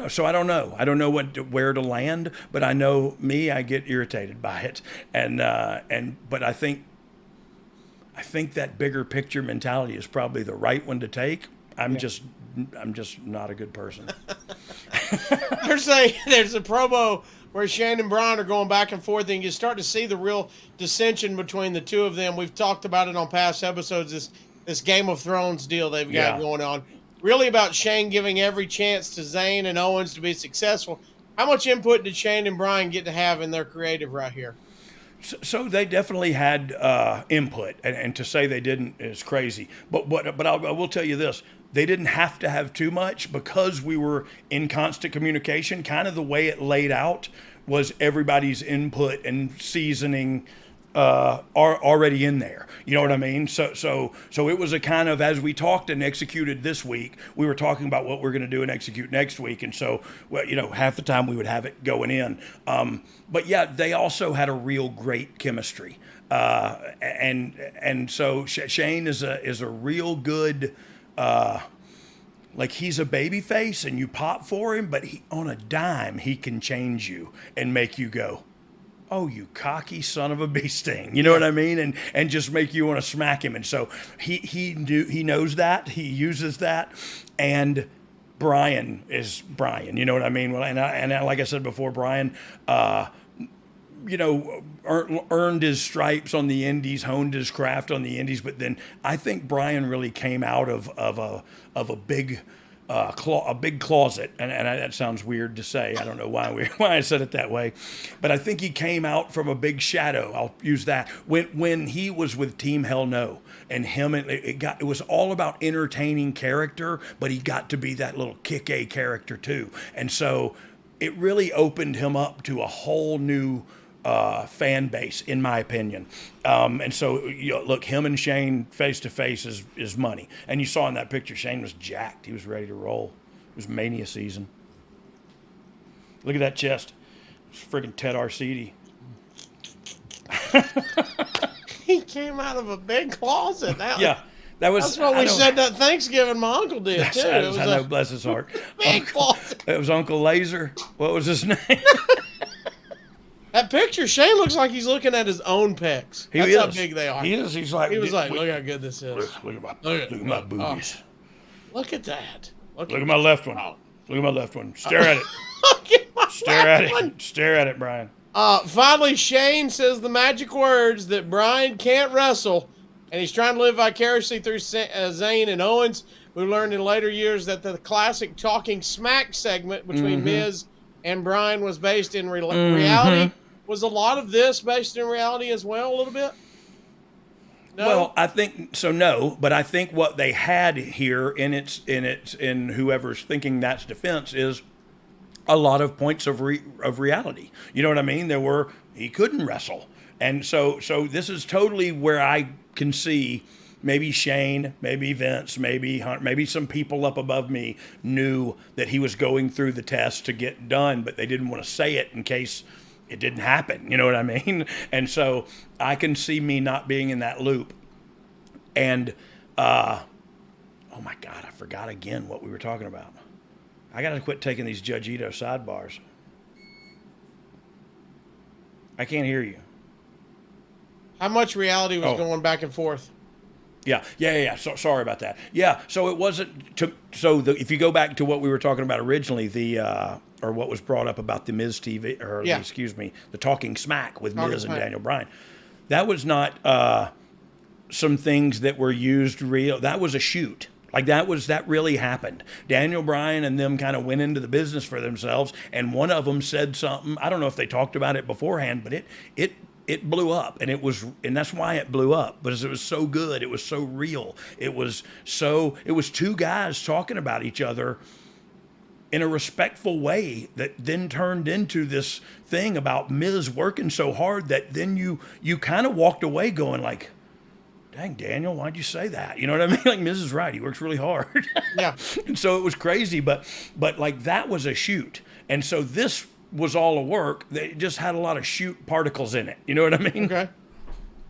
So I don't know. I don't know where to land, but I know I get irritated by it. But I think that bigger picture mentality is probably the right one to take. I'm just not a good person. There's a promo where Shane and Bryan are going back and forth, and you start to see the real dissension between the two of them. We've talked about it on past episodes, this Game of Thrones deal they've got going on. Really about Shane giving every chance to Zayn and Owens to be successful. How much input did Shane and Bryan get to have in their creative right here? So they definitely had input, and to say they didn't is crazy. But I will tell you this. They didn't have to have too much because we were in constant communication. Kind of the way it laid out was everybody's input and seasoning are already in there. You know what I mean? So it was a kind of, as we talked and executed this week, we were talking about what we're going to do and execute next week. And so, well, half the time we would have it going in. But yeah, they also had a real great chemistry. And so Shane is a real good, like he's a baby face and you pop for him, but on a dime, he can change you and make you go, oh, you cocky son of a bee sting. You know what I mean? And just make you want to smack him. And so he knows that. He uses that. And Bryan is Bryan. You know what I mean? Well, and like I said before, Bryan, earned his stripes on the indies, honed his craft on the indies. But then I think Bryan really came out of a big closet, and that sounds weird to say. I don't know why I said it that way, but I think he came out from a big shadow. I'll use that when he was with Team Hell No, and it was all about entertaining character, but he got to be that little kick-a character too, and so it really opened him up to a whole new fan base, in my opinion. And so, look, him and Shane face to face is money. And you saw in that picture, Shane was jacked. He was ready to roll. It was Mania season. Look at that chest. It's friggin' Ted Arcidi. He came out of a big closet. Yeah. That's what we said that Thanksgiving my uncle did, too. I know, bless his heart. Big closet. It was Uncle Laser. What was his name? That picture, Shane looks like he's looking at his own pecs. That's how big they are. He is. He's like. He was like, look how good this is. Look at my boobies. Look at that. Look at my left one. Look at my left one. Stare at it. Look at my Stare at left one. it. Stare at it, Brian. Finally, Shane says the magic words that Bryan can't wrestle, and he's trying to live vicariously through Zayn and Owens. We learned in later years that the classic Talking Smack segment between Miz and Bryan was based in reality. Was a lot of this based in reality as well, a little bit? No? Well, I think so. No, but I think what they had here in whoever's thinking that's defense is a lot of points of reality. You know what I mean? He couldn't wrestle, and so this is totally where I can see maybe Shane, maybe Vince, maybe Hunt, maybe some people up above me knew that he was going through the test to get done, but they didn't want to say it in case it didn't happen. You know what I mean? And so I can see me not being in that loop. And, oh my God, I forgot again what we were talking about. I got to quit taking these Judge Ito sidebars. I can't hear you. How much reality was going back and forth? Yeah. So, sorry about that. Yeah. So it wasn't if you go back to what we were talking about originally, or what was brought up about the Miz TV, the Talking Smack with Miz and Daniel Bryan. That was not some things that were used real. That was a shoot. Like that really happened. Daniel Bryan and them kind of went into the business for themselves, and one of them said something. I don't know if they talked about it beforehand, but it blew up, and that's why it blew up, because it was so good. It was so real. It was two guys talking about each other in a respectful way that then turned into this thing about Miz working so hard that then you kind of walked away going like, dang, Daniel, why'd you say that? You know what I mean? Like, Miz is right. He works really hard. Yeah. And so it was crazy, but like that was a shoot. And so this was all a work. They just had a lot of shoot particles in it. You know what I mean? Okay.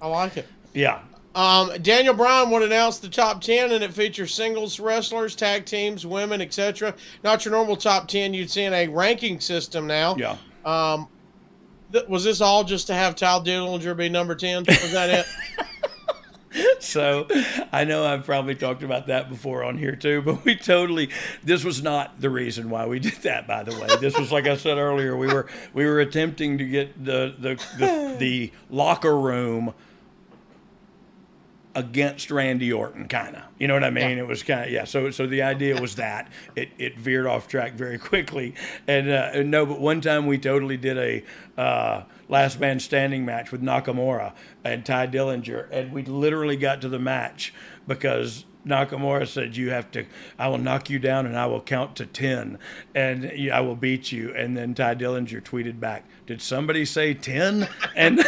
I like it. Yeah. Daniel Bryan would announce the top 10, and it features singles wrestlers, tag teams, women, etc. Not your normal top 10 you'd see in a ranking system now. Yeah. Was this all just to have Ty Dillinger be number 10? Was that it? So I know I've probably talked about that before on here too, but this was not the reason why we did that, by the way. This was, like I said earlier, we were attempting to get the locker room against Randy Orton, kind of. You know what I mean? Yeah. It was kind of, yeah. So the idea was that it veered off track very quickly. And no, but one time we totally did a last man standing match with Nakamura and Ty Dillinger, and we literally got to the match because Nakamura said, I will knock you down and I will count to 10 and I will beat you. And then Ty Dillinger tweeted back, did somebody say 10? And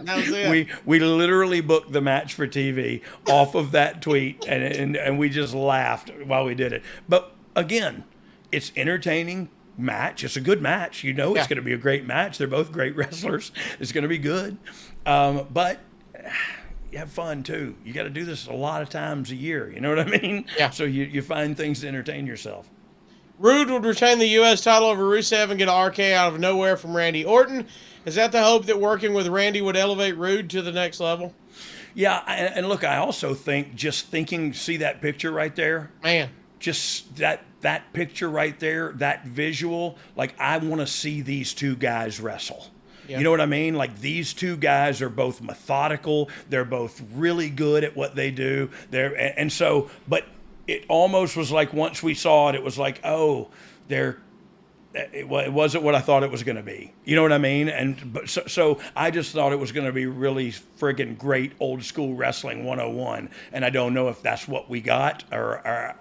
That was it. We literally booked the match for TV off of that tweet, and we just laughed while we did it. But again, it's entertaining match. It's a good match. You know, it's going to be a great match. They're both great wrestlers. It's going to be good. But you have fun too. You got to do this a lot of times a year. You know what I mean? Yeah. So you find things to entertain yourself. Roode would retain the U.S. title over Rusev and get an RK out of nowhere from Randy Orton. Is that the hope that working with Randy would elevate Roode to the next level? Yeah, and look, I also think see that picture right there? Man. Just that picture right there, that visual, like I want to see these two guys wrestle. Yeah. You know what I mean? Like these two guys are both methodical. They're both really good at what they do. But it almost was like once we saw it, it was like, oh, it wasn't what I thought it was going to be. You know what I mean? So I just thought it was going to be really friggin' great old school wrestling 101. And I don't know if that's what we got or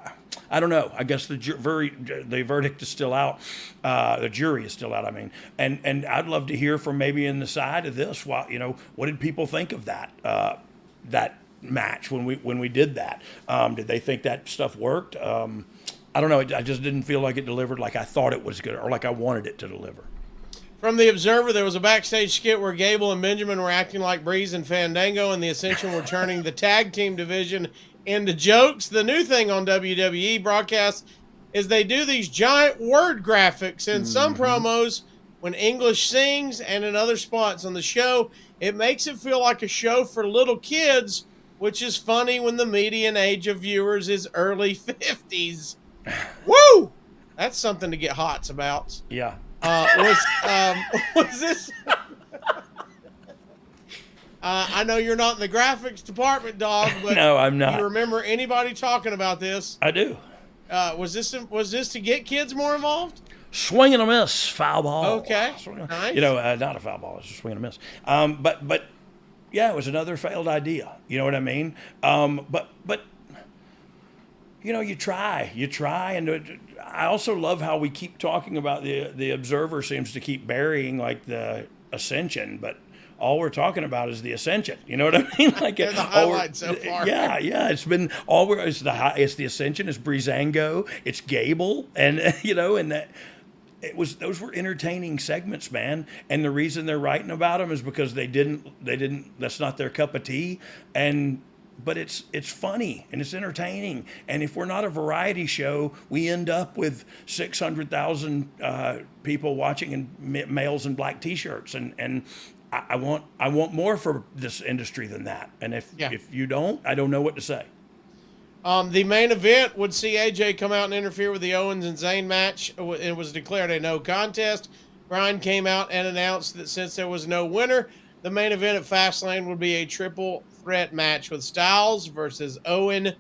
I don't know. I guess the verdict is still out. The jury is still out, I mean. And I'd love to hear from maybe in the side of this, what did people think of that match when we did that? Did they think that stuff worked? I don't know. I just didn't feel like it delivered like I thought it was good or like I wanted it to deliver. From the Observer, there was a backstage skit where Gable and Benjamin were acting like Breeze and Fandango, and the Ascension were turning the tag team division into jokes. The new thing on WWE broadcasts is they do these giant word graphics in some promos when English sings and in other spots on the show. It makes it feel like a show for little kids, which is funny when the median age of viewers is early 50s. Woo! That's something to get hots about. Yeah. Was this? I know you're not in the graphics department, Dog, but no, I'm not. Do you remember anybody talking about this? I do. Was this to get kids more involved? Swing and a miss, foul ball. Okay, nice. Not a foul ball. It's a swing and a miss. But yeah, it was another failed idea. You know what I mean? But you try, and I also love how we keep talking about the Observer seems to keep burying like the Ascension, but all we're talking about is the Ascension. You know what I mean? Like they're the highlights so far. Yeah. It's been it's the Ascension, it's Breezango, it's Gable, and and that. Those were entertaining segments, man. And the reason they're writing about them is because they didn't. That's not their cup of tea. But it's funny and it's entertaining. And if we're not a variety show, we end up with 600,000 people watching in males in black T-shirts. And I want more for this industry than that. And if you don't, I don't know what to say. The main event would see AJ come out and interfere with the Owens and Zayn match. It was declared a no contest. Bryan came out and announced that since there was no winner, the main event at Fastlane would be a triple threat match with Styles versus Owen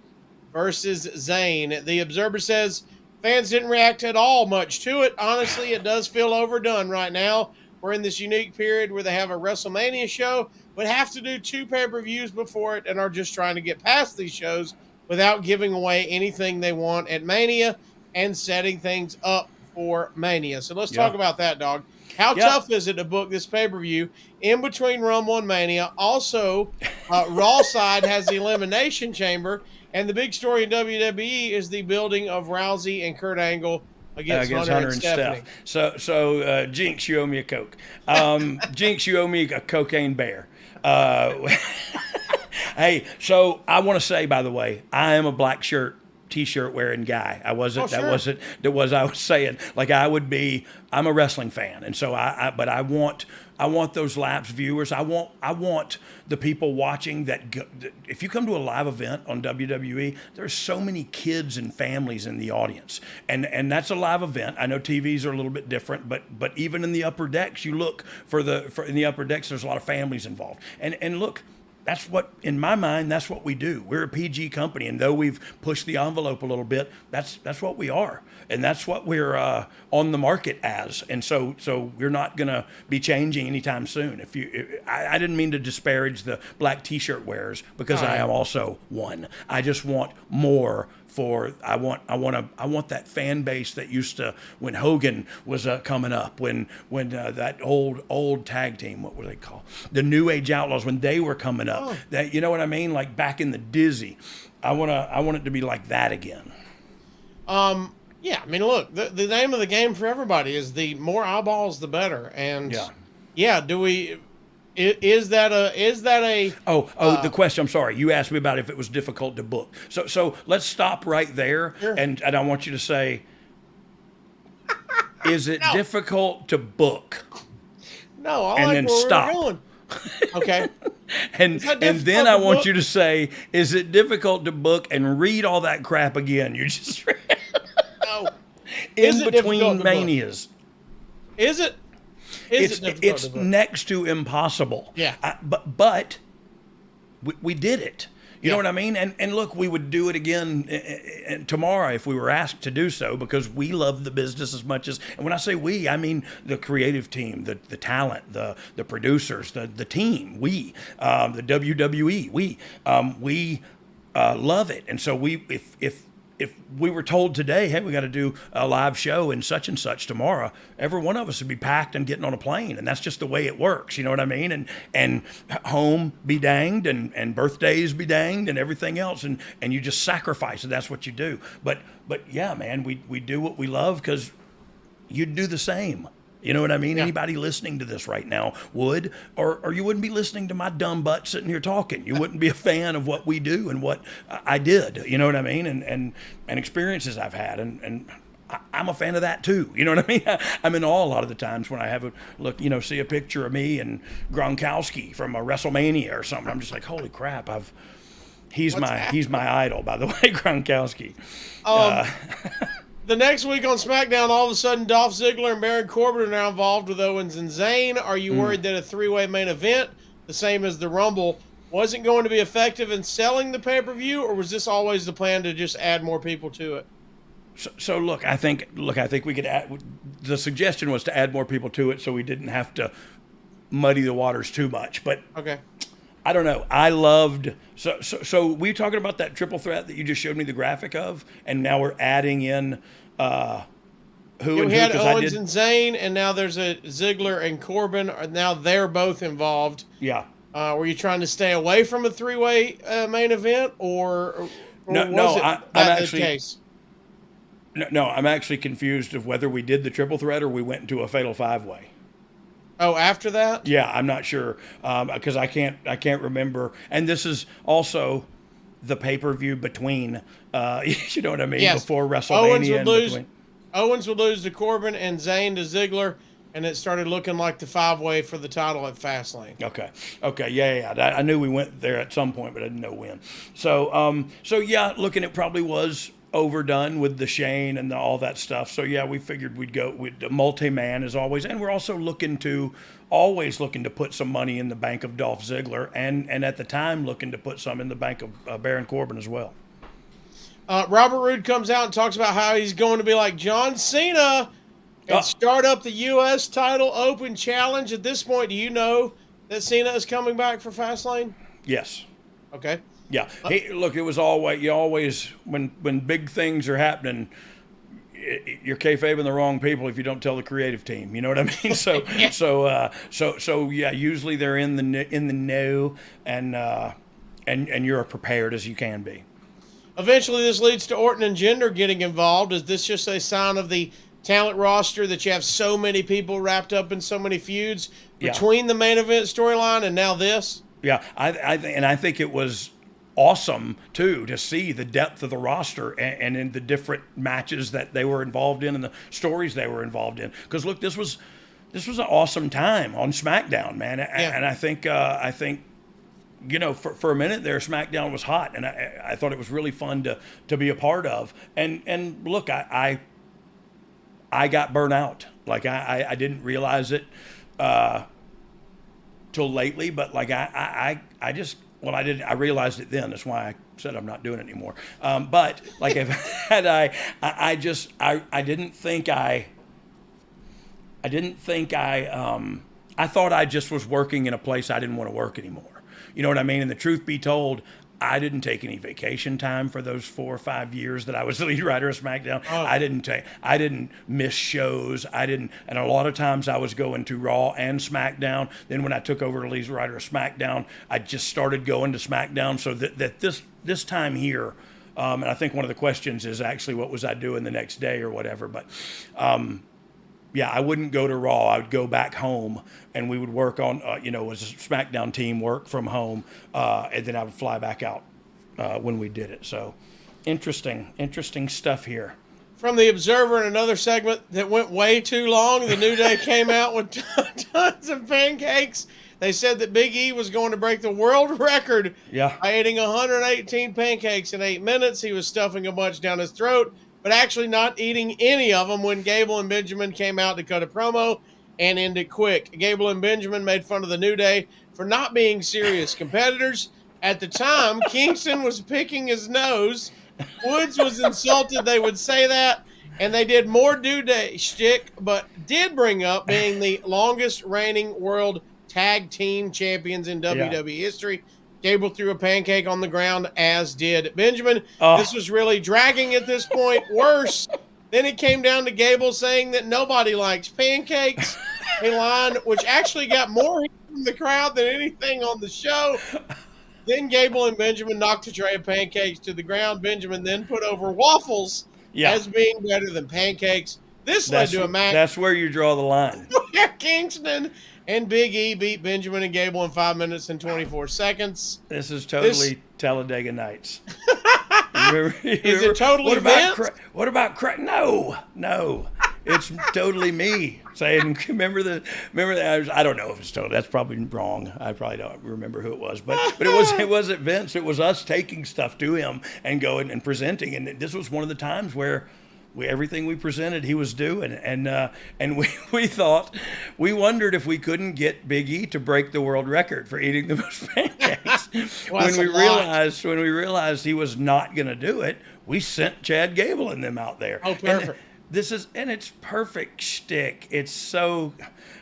versus Zayn. The Observer says fans didn't react at all much to it. Honestly, it does feel overdone right now. We're in this unique period where they have a WrestleMania show, but have to do 2 pay-per-views before it and are just trying to get past these shows without giving away anything they want at Mania and setting things up for Mania. So let's talk about that, Dog. How tough is it to book this pay-per-view in between Rumble and Mania? Also, Raw side has the Elimination Chamber, and the big story in WWE is the building of Rousey and Kurt Angle against Hunter and Stephanie. So Jinx, you owe me a Coke. Jinx, you owe me a cocaine bear. Hey, so I want to say, by the way, I am a black T-shirt wearing guy. I wasn't. Oh, sure. That was I was saying. Like I would be. I'm a wrestling fan, and so but I want those lapsed viewers. I want the people watching that. If you come to a live event on WWE, there's so many kids and families in the audience, and that's a live event. I know TVs are a little bit different, but even in the upper decks, you look in the upper decks. There's a lot of families involved, and look. That's what, in my mind, that's what we do. We're a PG company, and though we've pushed the envelope a little bit, that's what we are, and that's what we're on the market as. And so we're not going to be changing anytime soon. I didn't mean to disparage the black T-shirt wearers because I am also one. I just want more I want that fan base that used to, when Hogan was coming up, when that old tag team, what were they called, the New Age Outlaws, when they were coming up, that, you know what I mean, like back in the Dizzy. I want it to be like that again. Yeah, I mean, look, the name of the game for everybody is the more eyeballs, the better. And is that a the question, I'm sorry, you asked me about if it was difficult to book. So let's stop right there. Sure. And I want you to say, is it difficult to book? No, I and like then where stop. we're going. Okay. and then I want you to say, is it difficult to book, and read all that crap again you just read? No. In between manias. Is it? It's next to impossible. Yeah. But we did it. You know what I mean? And look, we would do it again tomorrow if we were asked to do so, because we love the business as much as, and when I say we, I mean the creative team, the talent, the producers, the team, the WWE, we love it. And so if we were told today, hey, we got to do a live show in such and such tomorrow, every one of us would be packed and getting on a plane. And that's just the way it works. You know what I mean? And home be danged, and birthdays be danged, and everything else. And you just sacrifice it. That's what you do. But yeah, man, we do what we love, because you'd do the same. You know what I mean? Yeah. Anybody listening to this right now would, or you wouldn't be listening to my dumb butt sitting here talking. You wouldn't be a fan of what we do and what I did. You know what I mean? And experiences I've had, and I'm a fan of that too. You know what I mean? I'm in awe a lot of the times when I have see a picture of me and Gronkowski from a WrestleMania or something. I'm just like, holy crap! He's my idol, by the way, Gronkowski. The next week on SmackDown, all of a sudden, Dolph Ziggler and Baron Corbin are now involved with Owens and Zayn. Are you worried that a three-way main event, the same as the Rumble, wasn't going to be effective in selling the pay-per-view, or was this always the plan to just add more people to it? So look, I think we could add. The suggestion was to add more people to it, so we didn't have to muddy the waters too much. But okay. I don't know. I loved so we were talking about that triple threat that you just showed me the graphic of, and now we're adding in we had Owens and Zayn, and now there's a Ziggler and Corbin. Now they're both involved. Yeah. Were you trying to stay away from a three-way main event, or I'm actually confused of whether we did the triple threat or we went into a fatal five-way. Oh, after that? Yeah, I'm not sure, because I can't remember. And this is also the pay-per-view between, you know what I mean? Yes. Before WrestleMania. Owens would lose to Corbin and Zayn to Ziggler, and it started looking like the five-way for the title at Fastlane. Okay, yeah. I knew we went there at some point, but I didn't know when. So yeah, looking, it probably was overdone with the Shane and all that stuff. So yeah, we figured we'd go with multi-man as always, and we're also always looking to put some money in the bank of Dolph Ziggler, and at the time looking to put some in the bank of Baron Corbin as well. Robert Roode comes out and talks about how he's going to be like John Cena and start up the U.S. title open challenge. At this point, do you know that Cena is coming back for Fastlane? Yes. Okay. Yeah. Look, it was always when big things are happening, you're kayfabing the wrong people if you don't tell the creative team. You know what I mean? So yeah. Usually they're in the know, and you're prepared as you can be. Eventually, this leads to Orton and Jinder getting involved. Is this just a sign of the talent roster that you have so many people wrapped up in so many feuds between the main event storyline and now this? Yeah, I think it was awesome too to see the depth of the roster and in the different matches that they were involved in and the stories they were involved in. Because look, this was an awesome time on SmackDown, man. And I think for a minute there, SmackDown was hot, and I thought it was really fun to be a part of. And look, I got burnt out. Like I didn't realize it till lately, but like I realized it then. That's why I said I'm not doing it anymore. But like I thought I just was working in a place I didn't want to work anymore. You know what I mean? And the truth be told, I didn't take any vacation time for those 4 or 5 years that I was the lead writer of SmackDown. Oh. I didn't miss shows. And a lot of times I was going to Raw and SmackDown. Then when I took over the lead writer of SmackDown, I just started going to SmackDown. So that this time here, and I think one of the questions is actually what was I doing the next day or whatever. But yeah, I wouldn't go to Raw. I would go back home, and we would work on, as a SmackDown team, work from home, and then I would fly back out when we did it. So, interesting stuff here. From the Observer, in another segment that went way too long, the New Day came out with tons of pancakes. They said that Big E was going to break the world record by eating 118 pancakes in 8 minutes. He was stuffing a bunch down his throat, but actually not eating any of them when Gable and Benjamin came out to cut a promo and end it quick. Gable and Benjamin made fun of the New Day for not being serious competitors. At the time, Kingston was picking his nose. Woods was insulted they would say that, and they did more New Day shtick, but did bring up being the longest reigning world tag team champions in WWE history. Gable threw a pancake on the ground, as did Benjamin. This was really dragging at this point. Worse, then it came down to Gable saying that nobody likes pancakes, a line which actually got more heat from the crowd than anything on the show. Then Gable and Benjamin knocked a tray of pancakes to the ground. Benjamin then put over waffles as being better than pancakes. This led to a match. That's where you draw the line. Kingston and Big E beat Benjamin and Gable in 5 minutes and 24 seconds. This is totally Talladega Nights. Is it totally Vince? What about No. It's totally me saying, remember that? I don't know if it's totally. That's probably wrong. I probably don't remember who it was, but it wasn't Vince. It was us taking stuff to him and going and presenting. And this was one of the times where everything we presented, he was doing. And we wondered if we couldn't get Big E to break the world record for eating the most pancakes. When we realized he was not going to do it, we sent Chad Gable and them out there. Oh, perfect. And it's perfect shtick. It's so,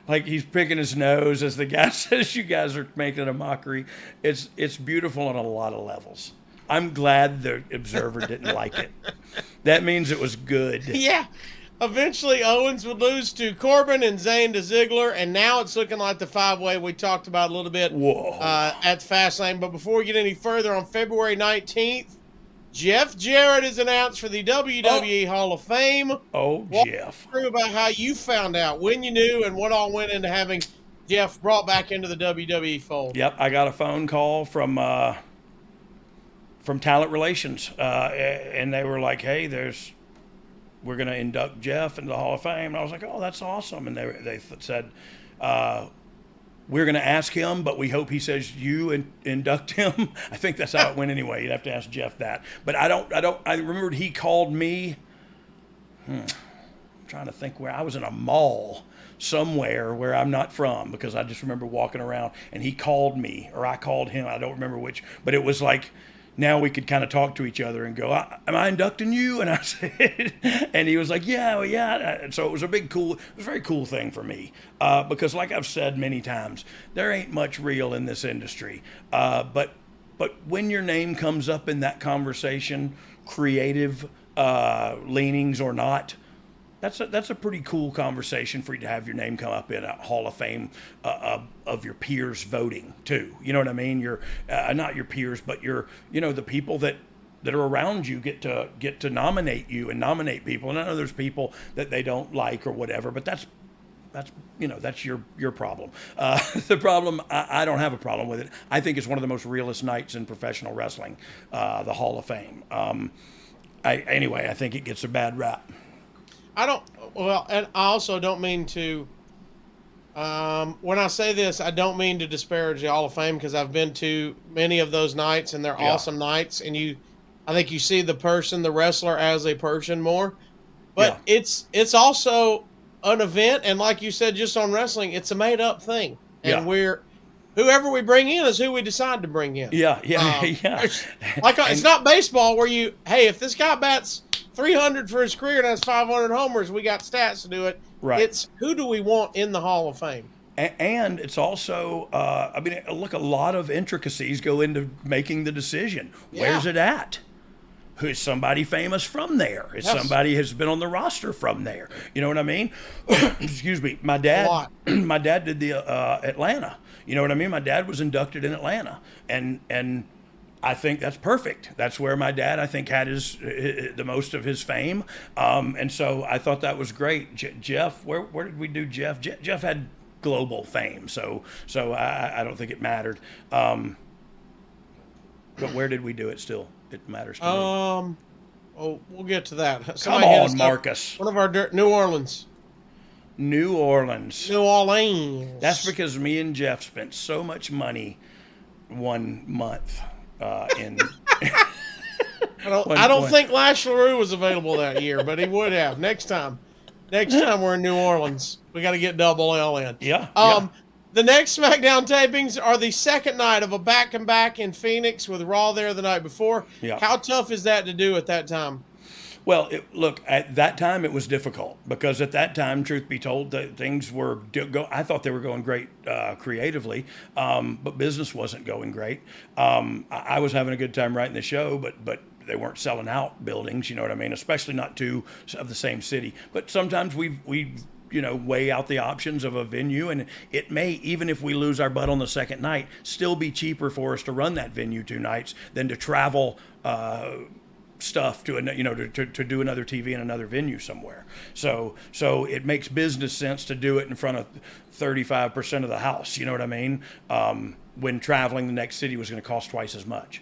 like, he's picking his nose as the guy says you guys are making a mockery. It's beautiful on a lot of levels. I'm glad the Observer didn't like it. That means it was good. Yeah. Eventually, Owens would lose to Corbin and Zayn to Ziggler, and now it's looking like the 5-way we talked about a little bit at Fastlane. But before we get any further, on February 19th, Jeff Jarrett is announced for the WWE Hall of Fame. Walk Jeff. Through about how you found out, when you knew, and what all went into having Jeff brought back into the WWE fold. Yep, I got a phone call from Talent Relations, and they were like, "Hey, we're going to induct Jeff into the Hall of Fame." And I was like, "Oh, that's awesome!" And they said, "We're going to ask him, but we hope he says you induct him." I think that's how it went anyway. You'd have to ask Jeff that. But I remembered he called me. I'm trying to think where I was in a mall somewhere where I'm not from, because I just remember walking around and he called me, or I called him. I don't remember which, but it was like, now we could kind of talk to each other and go, "Am I inducting you?" And I said, and he was like, "Yeah, well, yeah." And so it was a very cool thing for me, because like I've said many times, there ain't much real in this industry. But when your name comes up in that conversation, creative leanings or not, that's a pretty cool conversation for you to have your name come up in a Hall of Fame of your peers voting too. You know what I mean? You're not your peers, but the people that are around you get to nominate you and nominate people. And I know there's people that they don't like or whatever, but that's your problem. The problem, I don't have a problem with it. I think it's one of the most realest nights in professional wrestling, the Hall of Fame. I think it gets a bad rap. And I also don't mean to, when I say this, I don't mean to disparage the Hall of Fame, because I've been to many of those nights, and they're awesome nights, and I think you see the wrestler as a person more, but it's also an event, and like you said, just on wrestling, it's a made up thing, and whoever we bring in is who we decide to bring in. Yeah. It's not baseball where if this guy bats 300 for his career and has 500 homers, we got stats to do it. Right. It's who do we want in the Hall of Fame? And it's also, I mean, look, a lot of intricacies go into making the decision. Where's it at? Who's somebody famous from there? Is somebody has been on the roster from there? You know what I mean? Excuse me. My dad did the Atlanta. You know what I mean? My dad was inducted in Atlanta, and I think that's perfect. That's where my dad, I think, had the most of his fame, and so I thought that was great. Jeff, where did we do Jeff? Jeff had global fame, so I don't think it mattered. But where did we do it? Still, it matters to me. Oh, we'll get to that. Somebody come on, Marcus. One of our New Orleans. New Orleans. New Orleans. That's because me and Jeff spent so much money 1 month in. I don't think Lash LaRue was available that year, but he would have next time. Next time we're in New Orleans, we got to get Double L in. Yeah. The next SmackDown tapings are the second night of a back-and-back in Phoenix with Raw there the night before. Yeah. How tough is that to do at that time? Well, look, at that time it was difficult because at that time, truth be told, things were I thought they were going great creatively, but business wasn't going great. I was having a good time writing the show, but they weren't selling out buildings, you know what I mean? Especially not two of the same city. But sometimes we weigh out the options of a venue, and it may, even if we lose our butt on the second night, still be cheaper for us to run that venue 2 nights than to travel stuff to do another TV in another venue somewhere. So it makes business sense to do it in front of 35% of the house, you know what I mean? When traveling the next city was going to cost twice as much.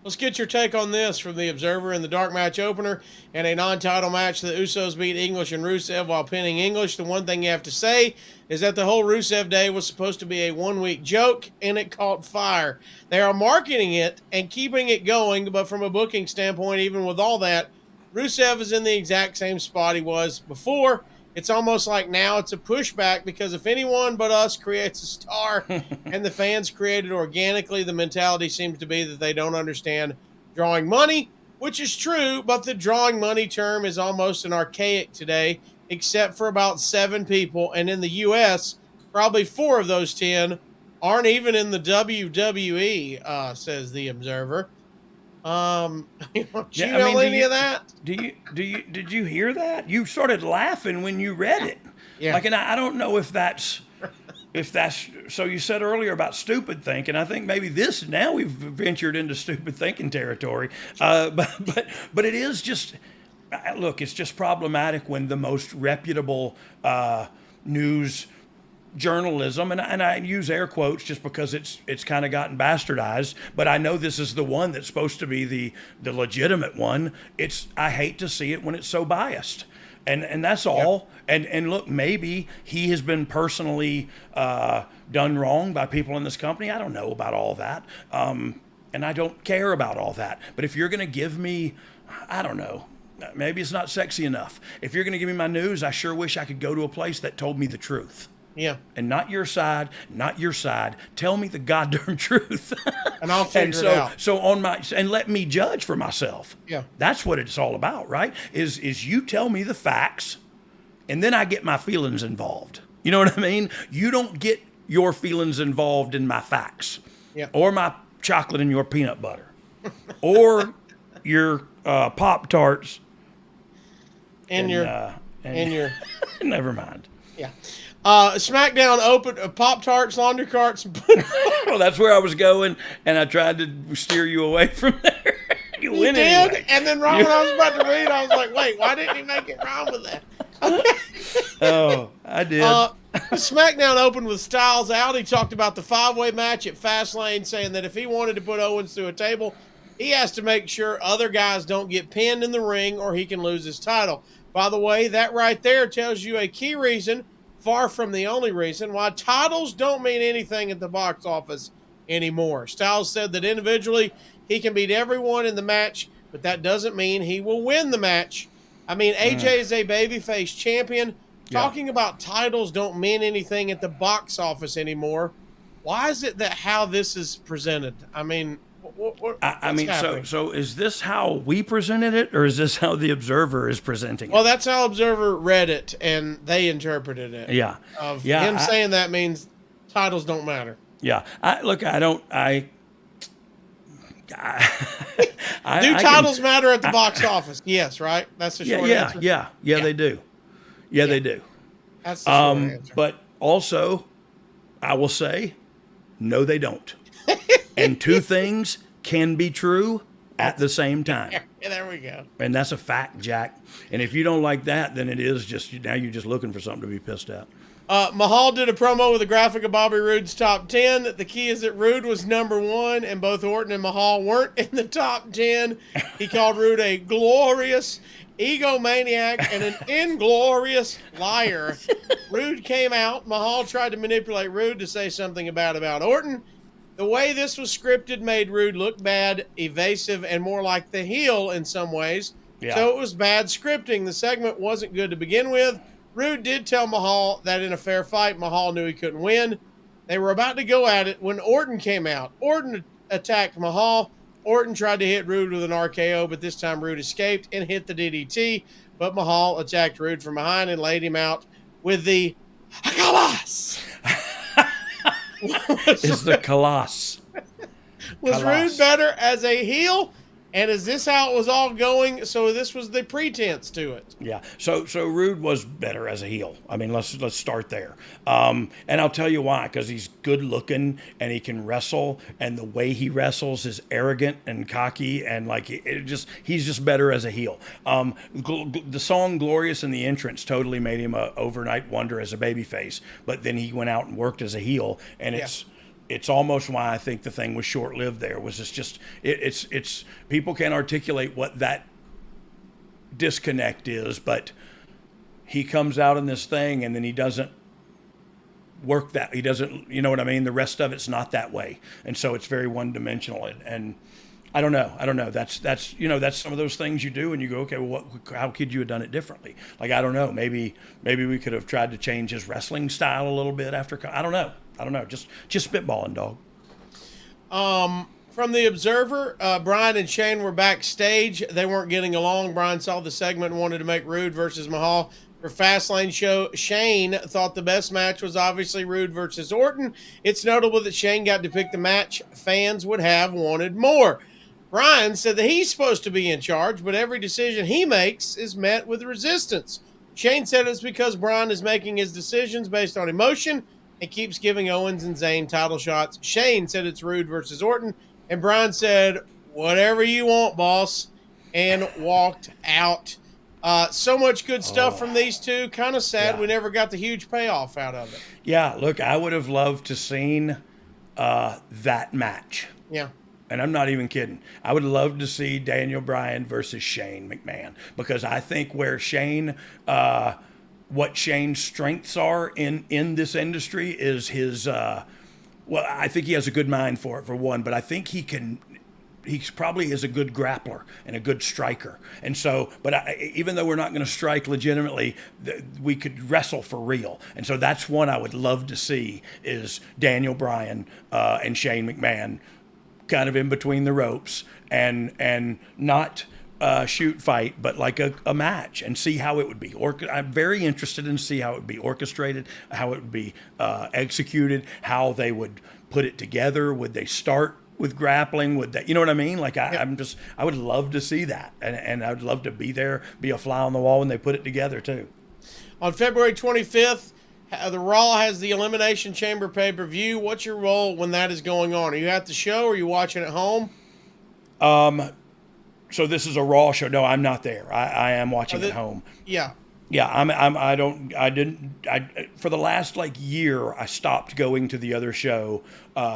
Let's get your take on this from the Observer in the dark match opener and a non-title match. The Usos beat English and Rusev while pinning English. The one thing you have to say is that the whole Rusev day was supposed to be a one-week joke, and it caught fire. They are marketing it and keeping it going, but from a booking standpoint, even with all that, Rusev is in the exact same spot he was before. It's almost like now it's a pushback because if anyone but us creates a star and the fans create it organically, the mentality seems to be that they don't understand drawing money, which is true, but the drawing money term is almost an archaic today, except for about 7 people. And in the U.S., probably 4 of those 10 aren't even in the WWE, says the Observer. You know any of that? Did you hear that? You started laughing when you read it. Yeah. And I don't know if that's so. You said earlier about stupid thinking. I think maybe now we've ventured into stupid thinking territory. But it is just, look, it's just problematic when the most reputable news journalism, and I use air quotes just because it's kind of gotten bastardized, but I know this is the one that's supposed to be the legitimate one. I hate to see it when it's so biased, and that's all. Yep. And look, maybe he has been personally done wrong by people in this company. I don't know about all that, and I don't care about all that. But if you're going to give me, I don't know, maybe it's not sexy enough. If you're going to give me my news, I sure wish I could go to a place that told me the truth. Yeah. And not your side. Tell me the goddamn truth. And I'll figure it out. So and let me judge for myself. Yeah. That's what it's all about, right? Is you tell me the facts, and then I get my feelings involved. You know what I mean? You don't get your feelings involved in my facts. Yeah. Or my chocolate and your peanut butter. Or your Pop-Tarts. And your never mind. Yeah. SmackDown opened Pop-Tarts, laundry carts. Well, that's where I was going, and I tried to steer you away from there. You went did, anyway. And then when I was about to read, I was like, wait, why didn't he make it rhyme with that? Oh, I did. SmackDown opened with Styles out. He talked about the 5-way match at Fastlane, saying that if he wanted to put Owens through a table, he has to make sure other guys don't get pinned in the ring or he can lose his title. By the way, that right there tells you a key reason, far from the only reason, why titles don't mean anything at the box office anymore. Styles said that individually he can beat everyone in the match, but that doesn't mean he will win the match. I mean, AJ is a babyface champion. Yeah. Talking about titles don't mean anything at the box office anymore. Why is it that how this is presented? I mean, I mean, so is this how we presented it, or is this how the Observer is presenting it? Well, that's how Observer read it, and they interpreted it. Yeah. Him saying that means titles don't matter. Yeah. Do titles matter at the box office? Yes, right? That's the short answer. Yeah, they do. Yeah, they do. That's the short answer. But also, I will say, no, they don't. And two things can be true at the same time. Yeah, there we go. And that's a fact, Jack. And if you don't like that, then it is just, now you're just looking for something to be pissed at. Mahal did a promo with a graphic of Bobby Roode's top 10. The key is that Roode was number 1, and both Orton and Mahal weren't in the top 10. He called Roode a glorious egomaniac and an inglorious liar. Roode came out. Mahal tried to manipulate Roode to say something bad about Orton. The way this was scripted made Roode look bad, evasive, and more like the heel in some ways. Yeah. So it was bad scripting. The segment wasn't good to begin with. Roode did tell Mahal that in a fair fight, Mahal knew he couldn't win. They were about to go at it when Orton came out. Orton attacked Mahal. Orton tried to hit Roode with an RKO, but this time Roode escaped and hit the DDT. But Mahal attacked Roode from behind and laid him out with the Kalas. Is the Colossus. Was Roode better as a heel? And is this how it was all going? So this was the pretense to it. Yeah. So Roode was better as a heel. I mean, let's start there. And I'll tell you why. Because he's good looking and he can wrestle, and the way he wrestles is arrogant and cocky, and like he's just better as a heel. The song "Glorious" in the entrance totally made him a overnight wonder as a babyface. But then he went out and worked as a heel, and it's almost why I think the thing was short-lived there. It's people can't articulate what that disconnect is, but he comes out in this thing and then he doesn't work that. He doesn't, you know what I mean? The rest of it's not that way. And so it's very one-dimensional. And I don't know. That's some of those things you do and you go, okay, well, how could you have done it differently? Like, I don't know. Maybe we could have tried to change his wrestling style a little bit after. I don't know. Just spitballing, dog. From the Observer, Bryan and Shane were backstage. They weren't getting along. Bryan saw the segment and wanted to make Roode versus Mahal for Fastlane show. Shane thought the best match was obviously Roode versus Orton. It's notable that Shane got to pick the match fans would have wanted more. Bryan said that he's supposed to be in charge, but every decision he makes is met with resistance. Shane said it's because Bryan is making his decisions based on emotion and keeps giving Owens and Zayn title shots. Shane said it's Roode versus Orton, and Bryan said, whatever you want, boss, and walked out. So much good stuff from these two. Kind of sad we never got the huge payoff out of it. Yeah, look, I would have loved to seen that match. Yeah. And I'm not even kidding. I would love to see Daniel Bryan versus Shane McMahon, because I think where Shane... what Shane's strengths are in this industry is his, I think he has a good mind for it, for one, but I think he probably is a good grappler and a good striker. And so, even though we're not going to strike legitimately, we could wrestle for real. And so that's one I would love to see is Daniel Bryan and Shane McMahon kind of in between the ropes and not... shoot fight, but like a match, and see how it would be. I'm very interested in see how it would be orchestrated, how it would be executed, how they would put it together. Would they start with grappling? Would that, you know what I mean? Like I would love to see that, and I'd love to be there, be a fly on the wall when they put it together too. On February 25th, the Raw has the Elimination Chamber pay-per-view. What's your role when that is going on? Are you at the show or are you watching at home? So this is a Raw show. No, I'm not there. I am watching at home. Yeah. Yeah, for the last year, I stopped going to the other show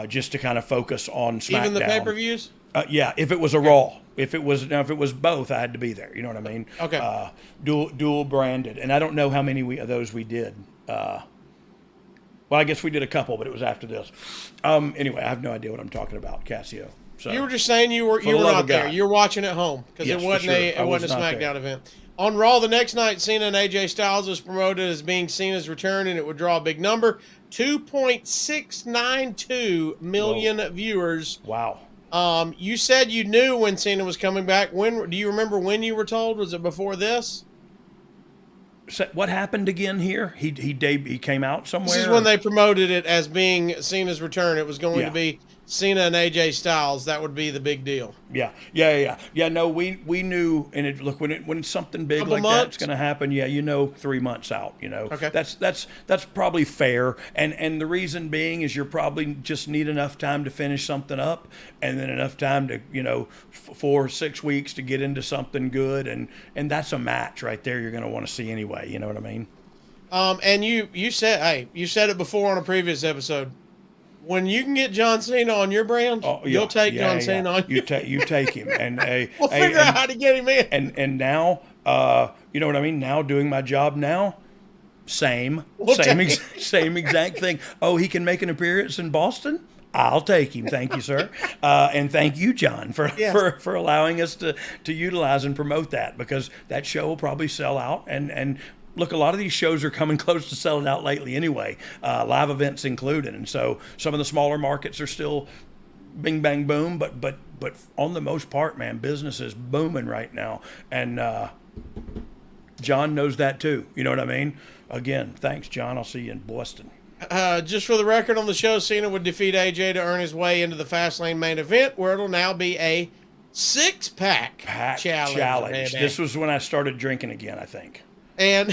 just to kind of focus on SmackDown. Even the pay-per-views? Yeah, if it was a Raw. If it was both, I had to be there. You know what I mean? Okay. Dual branded. And I don't know how many of those we did. Well, I guess we did a couple, but it was after this. Anyway, I have no idea what I'm talking about, Casio. So, you were just saying you were not there. You were watching at home because it wasn't a SmackDown event. On Raw the next night, Cena and AJ Styles was promoted as being Cena's return, and it would draw a big number, 2.692 million viewers. Wow. You said you knew when Cena was coming back. When do you remember when you were told? Was it before this? So what happened again here? He came out somewhere. This is when they promoted it as being Cena's return. It was going to be Cena and AJ Styles. That would be the big deal. Yeah. No, we knew, and look, when something big like that's going to happen, 3 months out. Okay. That's probably fair, and the reason being is you're probably just need enough time to finish something up, and then enough time to 4 or 6 weeks to get into something good, and that's a match right there. You're going to want to see anyway. You know what I mean? And you said it before on a previous episode. When you can get John Cena on your brand, you'll take John Cena on. You take him, and we'll figure out how to get him in. And now, you know what I mean. Now doing my job now, same exact thing. Oh, he can make an appearance in Boston. I'll take him. Thank you, sir. And thank you, John, for allowing us to utilize and promote that, because that show will probably sell out. And look, a lot of these shows are coming close to selling out lately anyway, live events included. And so some of the smaller markets are still bing, bang, boom. But on the most part, man, business is booming right now. And John knows that too. You know what I mean? Again, thanks, John. I'll see you in Boston. Just for the record on the show, Cena would defeat AJ to earn his way into the Fastlane main event, where it'll now be a 6-pack challenge. This was when I started drinking again, I think. And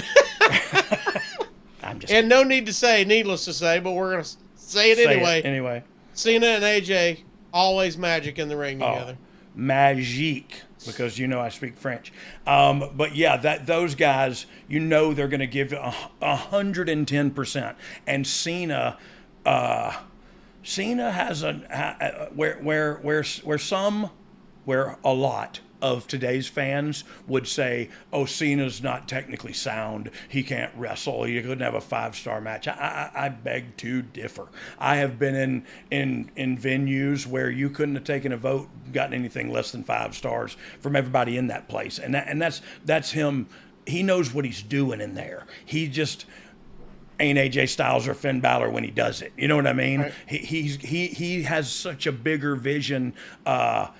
no need to say, needless to say, but we're going to say it anyway. Cena and AJ, always magic in the ring together. Magique, because I speak French. But yeah, those guys, they're going to give 110%. And Cena has where a lot of today's fans would say, oh, Cena's not technically sound. He can't wrestle. He couldn't have a 5-star match. I beg to differ. I have been in venues where you couldn't have taken a vote, gotten anything less than 5 stars from everybody in that place. And that's him. He knows what he's doing in there. He just ain't AJ Styles or Finn Balor when he does it. You know what I mean? Right. He has such a bigger vision that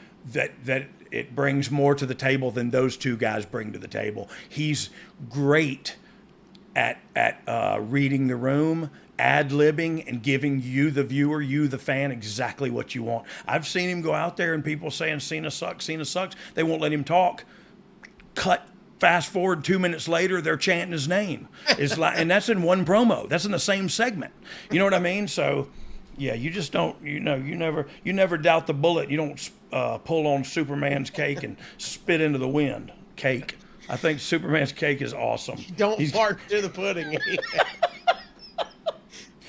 it brings more to the table than those two guys bring to the table. He's great at reading the room, ad-libbing, and giving you, the viewer, you, the fan, exactly what you want. I've seen him go out there and people saying Cena sucks. They won't let him talk. Fast forward 2 minutes later, they're chanting his name. And that's in one promo. That's in the same segment. You know what I mean? So, yeah, you just don't. You never doubt the bullet. You don't pull on Superman's cake and spit into the wind. Cake. I think Superman's cake is awesome. Don't fart to the pudding.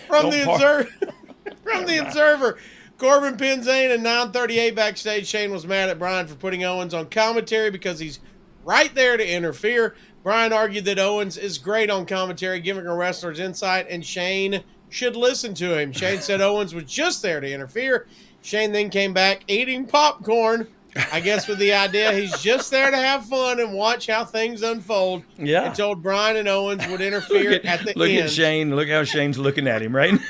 From the Observer, Corbin pins Zayn in 9:38 backstage. Shane was mad at Bryan for putting Owens on commentary because he's right there to interfere. Bryan argued that Owens is great on commentary, giving a wrestler's insight, and Shane should listen to him. Shane said Owens was just there to interfere. Shane then came back eating popcorn, I guess with the idea he's just there to have fun and watch how things unfold. Yeah. And told Bryan and Owens would interfere at the end. Look at Shane. Look how Shane's looking at him right now.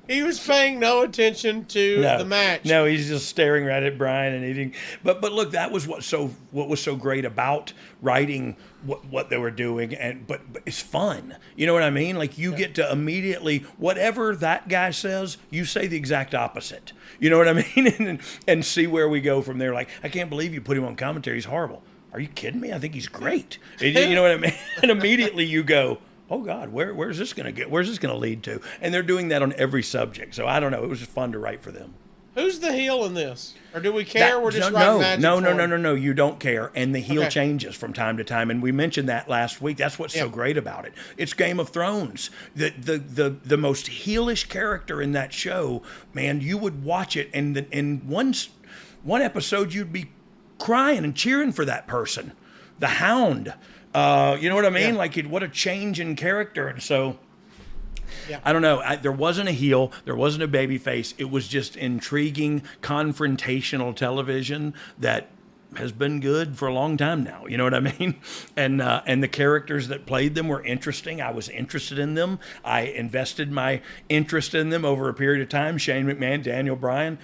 He was paying no attention to the match. No, he's just staring right at Bryan and eating. But look, that was what was so great about writing what they were doing, but it's fun. You know what I mean? Like you get to immediately, whatever that guy says, you say the exact opposite. You know what I mean? and see where we go from there. Like, I can't believe you put him on commentary. He's horrible. Are you kidding me? I think he's great. You know what I mean? And immediately you go, oh God, where's this going to get? Where's this going to lead to? And they're doing that on every subject. So I don't know. It was just fun to write for them. Who's the heel in this? Or do we care? We're just writing magic. No. You don't care. And the heel changes from time to time. And we mentioned that last week. That's what's so great about it. It's Game of Thrones. The most heelish character in that show, man, you would watch it, and in one episode you'd be crying and cheering for that person. The Hound. You know what I mean? Like, what a change in character. And so, I don't know. There wasn't a heel. There wasn't a baby face. It was just intriguing, confrontational television that has been good for a long time now. You know what I mean? And the characters that played them were interesting. I was interested in them. I invested my interest in them over a period of time. Shane McMahon, Daniel Bryan,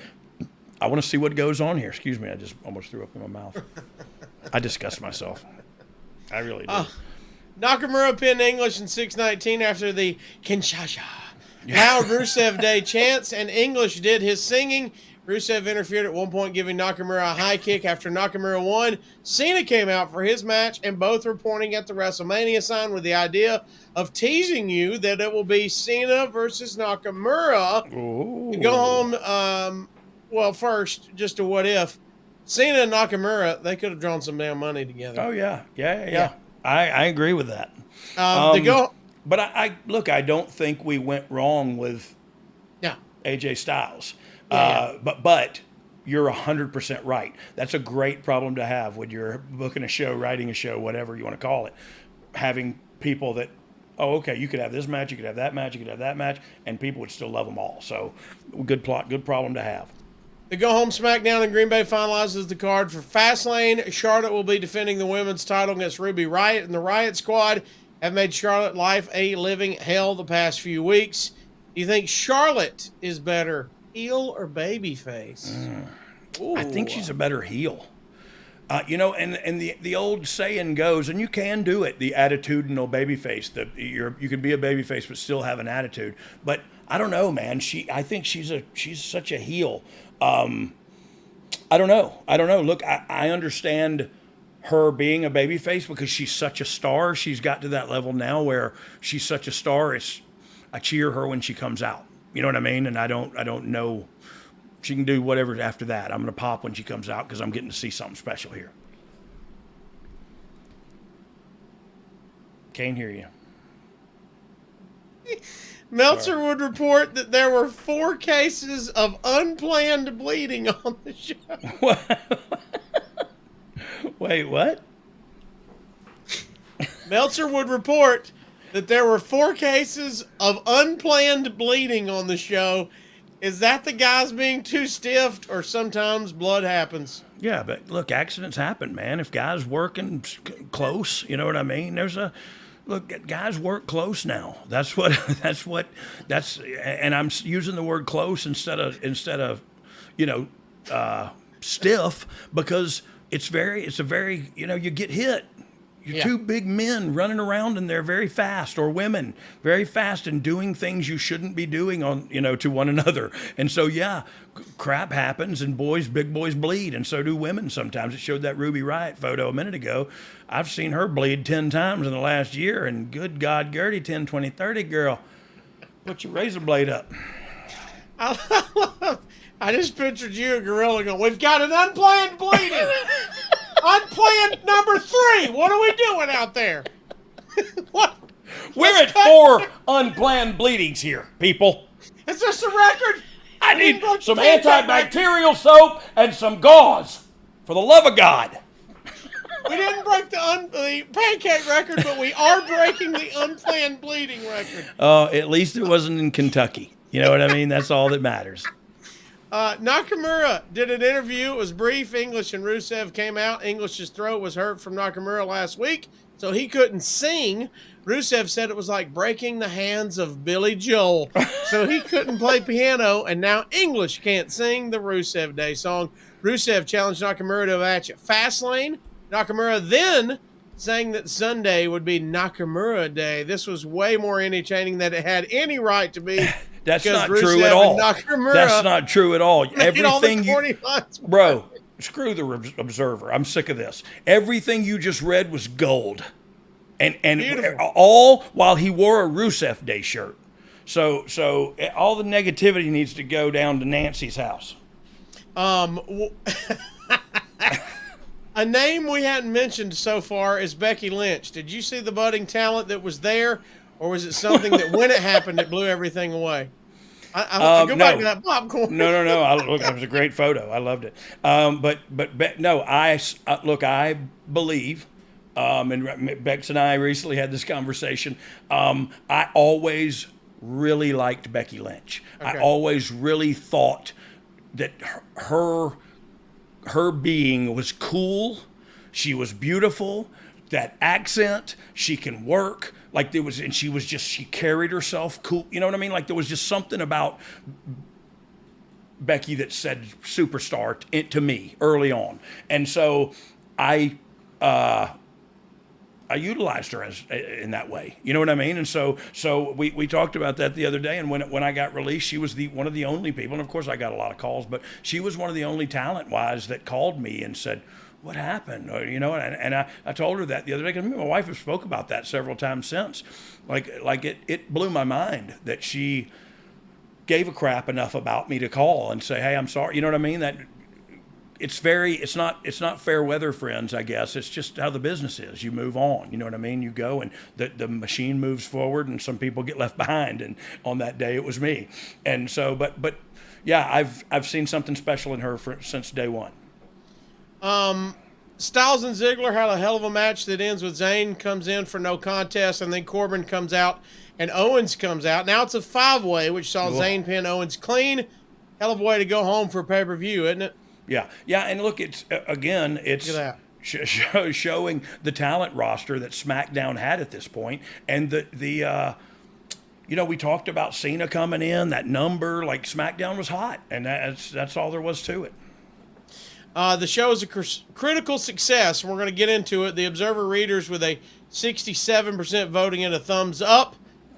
I want to see what goes on here. Excuse me, I just almost threw up in my mouth. I disgust myself. I really do. Nakamura pinned English in 6:19 after the Kinshasa loud Rusev Day chants, and English did his singing. Rusev interfered at one point, giving Nakamura a high kick after Nakamura won. Cena came out for his match, and both were pointing at the WrestleMania sign with the idea of teasing you that it will be Cena versus Nakamura. Ooh. To go home, well, first, just a what if. Cena and Nakamura, they could have drawn some damn money together. Oh, yeah. I agree with that. But I look, I don't think we went wrong with AJ Styles. But you're 100% right. That's a great problem to have when you're booking a show, writing a show, whatever you want to call it. Having people that, okay, you could have this match, you could have that match, you could have that match, and people would still love them all. So good problem to have. The go-home SmackDown in Green Bay finalizes the card for Fastlane. Charlotte will be defending the women's title against Ruby Riott, and the Riott Squad have made Charlotte life a living hell the past few weeks. Do you think Charlotte is better, heel or babyface? I think she's a better heel. And the old saying goes, and you can do it, the attitudinal babyface. You can be a babyface but still have an attitude. But I don't know, man. I think she's such a heel. I don't know. Look, I understand her being a babyface because she's such a star. She's got to that level now where she's such a star. I cheer her when she comes out. You know what I mean? And I don't know. She can do whatever after that. I'm going to pop when she comes out because I'm getting to see something special here. Can't hear you. Meltzer would report that there were 4 cases of unplanned bleeding on the show. Wait, what? Meltzer would report that there were 4 cases of unplanned bleeding on the show. Is that the guys being too stiff, or sometimes blood happens? Yeah, but look, accidents happen, man. If guys working close, you know what I mean? Look, guys work close now. And I'm using the word close instead of, stiff, because it's a very, you get hit. You're 2 big men running around and they're very fast, or women very fast and doing things you shouldn't be doing to one another. And so, crap happens and big boys bleed. And so do women sometimes. It showed that Ruby Riott photo a minute ago. I've seen her bleed 10 times in the last year, and good God, Gertie, 10, 20, 30, girl, put your razor blade up. I just pictured you and Gorilla going, we've got an unplanned bleeding. Unplanned number 3. What are we doing out there? What? We're at 4 unplanned bleedings here, people. Is this a record? I need some antibacterial soap and some gauze, for the love of God. We didn't break the pancake record, but we are breaking the unplanned bleeding record. At least it wasn't in Kentucky. You know what I mean? That's all that matters. Nakamura did an interview. It was brief. English and Rusev came out. English's throat was hurt from Nakamura last week, so he couldn't sing. Rusev said it was like breaking the hands of Billy Joel, so he couldn't play piano, and now English can't sing the Rusev Day song. Rusev challenged Nakamura to a match at Fastlane. Nakamura then saying that Sunday would be Nakamura Day. This was way more entertaining than it had any right to be. That's not true at all. That's not true at all. Everything bro, screw the Observer. I'm sick of this. Everything you just read was gold, and all while he wore a Rusev Day shirt. So all the negativity needs to go down to Nancy's house. A name we hadn't mentioned so far is Becky Lynch. Did you see the budding talent that was there? Or was it something that when it happened, it blew everything away? I go back to that popcorn. No. Look, it was a great photo. I loved it. I believe, and Bex and I recently had this conversation. I always really liked Becky Lynch. Okay. I always really thought that her being was cool. She was beautiful. That accent, she can work. Like there was, and she carried herself cool. You know what I mean? Like there was just something about Becky that said superstar to me early on. And so I utilized her in that way. You know what I mean? And so we talked about that the other day. And when I got released, she was one of the only people. And of course, I got a lot of calls, but she was one of the only talent-wise that called me and said, "What happened?" Or, and I told her that the other day, because my wife has spoke about that several times since. Like it blew my mind that she gave a crap enough about me to call and say, "Hey, I'm sorry." You know what I mean? That it's not fair weather, friends, I guess. It's just how the business is. You move on. You know what I mean? You go and the machine moves forward and some people get left behind. And on that day it was me. And so, but yeah, I've seen something special in her since day one. Styles and Ziggler had a hell of a match that ends with Zayn comes in for no contest, and then Corbin comes out and Owens comes out. Now it's a 5-way, which saw Zayn pin Owens clean. Hell of a way to go home for pay-per-view, isn't it? Yeah, and look, it's again, it's showing the talent roster that SmackDown had at this point, and the we talked about Cena coming in, that number, like SmackDown was hot, and that's all there was to it. The show is a critical success. We're going to get into it. The Observer readers with a 67% voting and a thumbs up.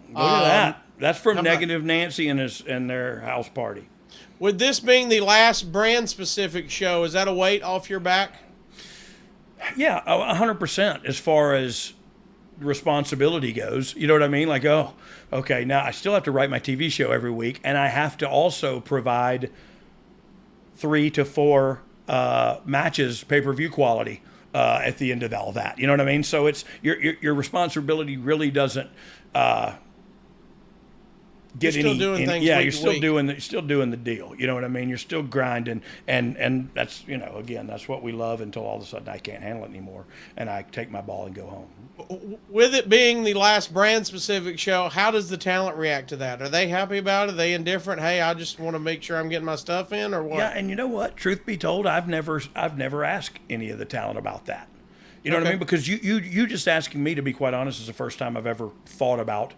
Look at that. That's from Negative Nancy and their house party. With this being the last brand-specific show, is that a weight off your back? Yeah, 100% as far as responsibility goes. You know what I mean? Like, oh, okay, now I still have to write my TV show every week, and I have to also provide 3 to 4 matches, pay-per-view quality at the end of all that. You know what I mean? So it's your responsibility really doesn't get you're any. Still doing things you're still doing the deal. You know what I mean? You're still grinding, and that's again, that's what we love until all of a sudden I can't handle it anymore, and I take my ball and go home. With it being the last brand-specific show, how does the talent react to that? Are they happy about it? Are they indifferent? Hey, I just want to make sure I'm getting my stuff in, or what? Yeah, and you know what? Truth be told, I've never asked any of the talent about that. You know what I mean? Because you just asking me, to be quite honest, is the first time I've ever thought about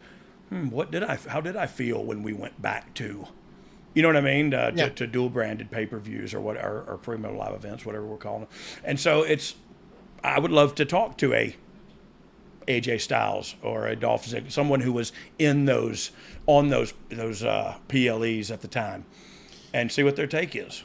how did I feel when we went back to, you know what I mean, to dual branded pay-per-views or premium live events, whatever we're calling them. And so I would love to talk to a AJ Styles or a Dolph Ziggler, someone who was on those PLEs at the time, and see what their take is.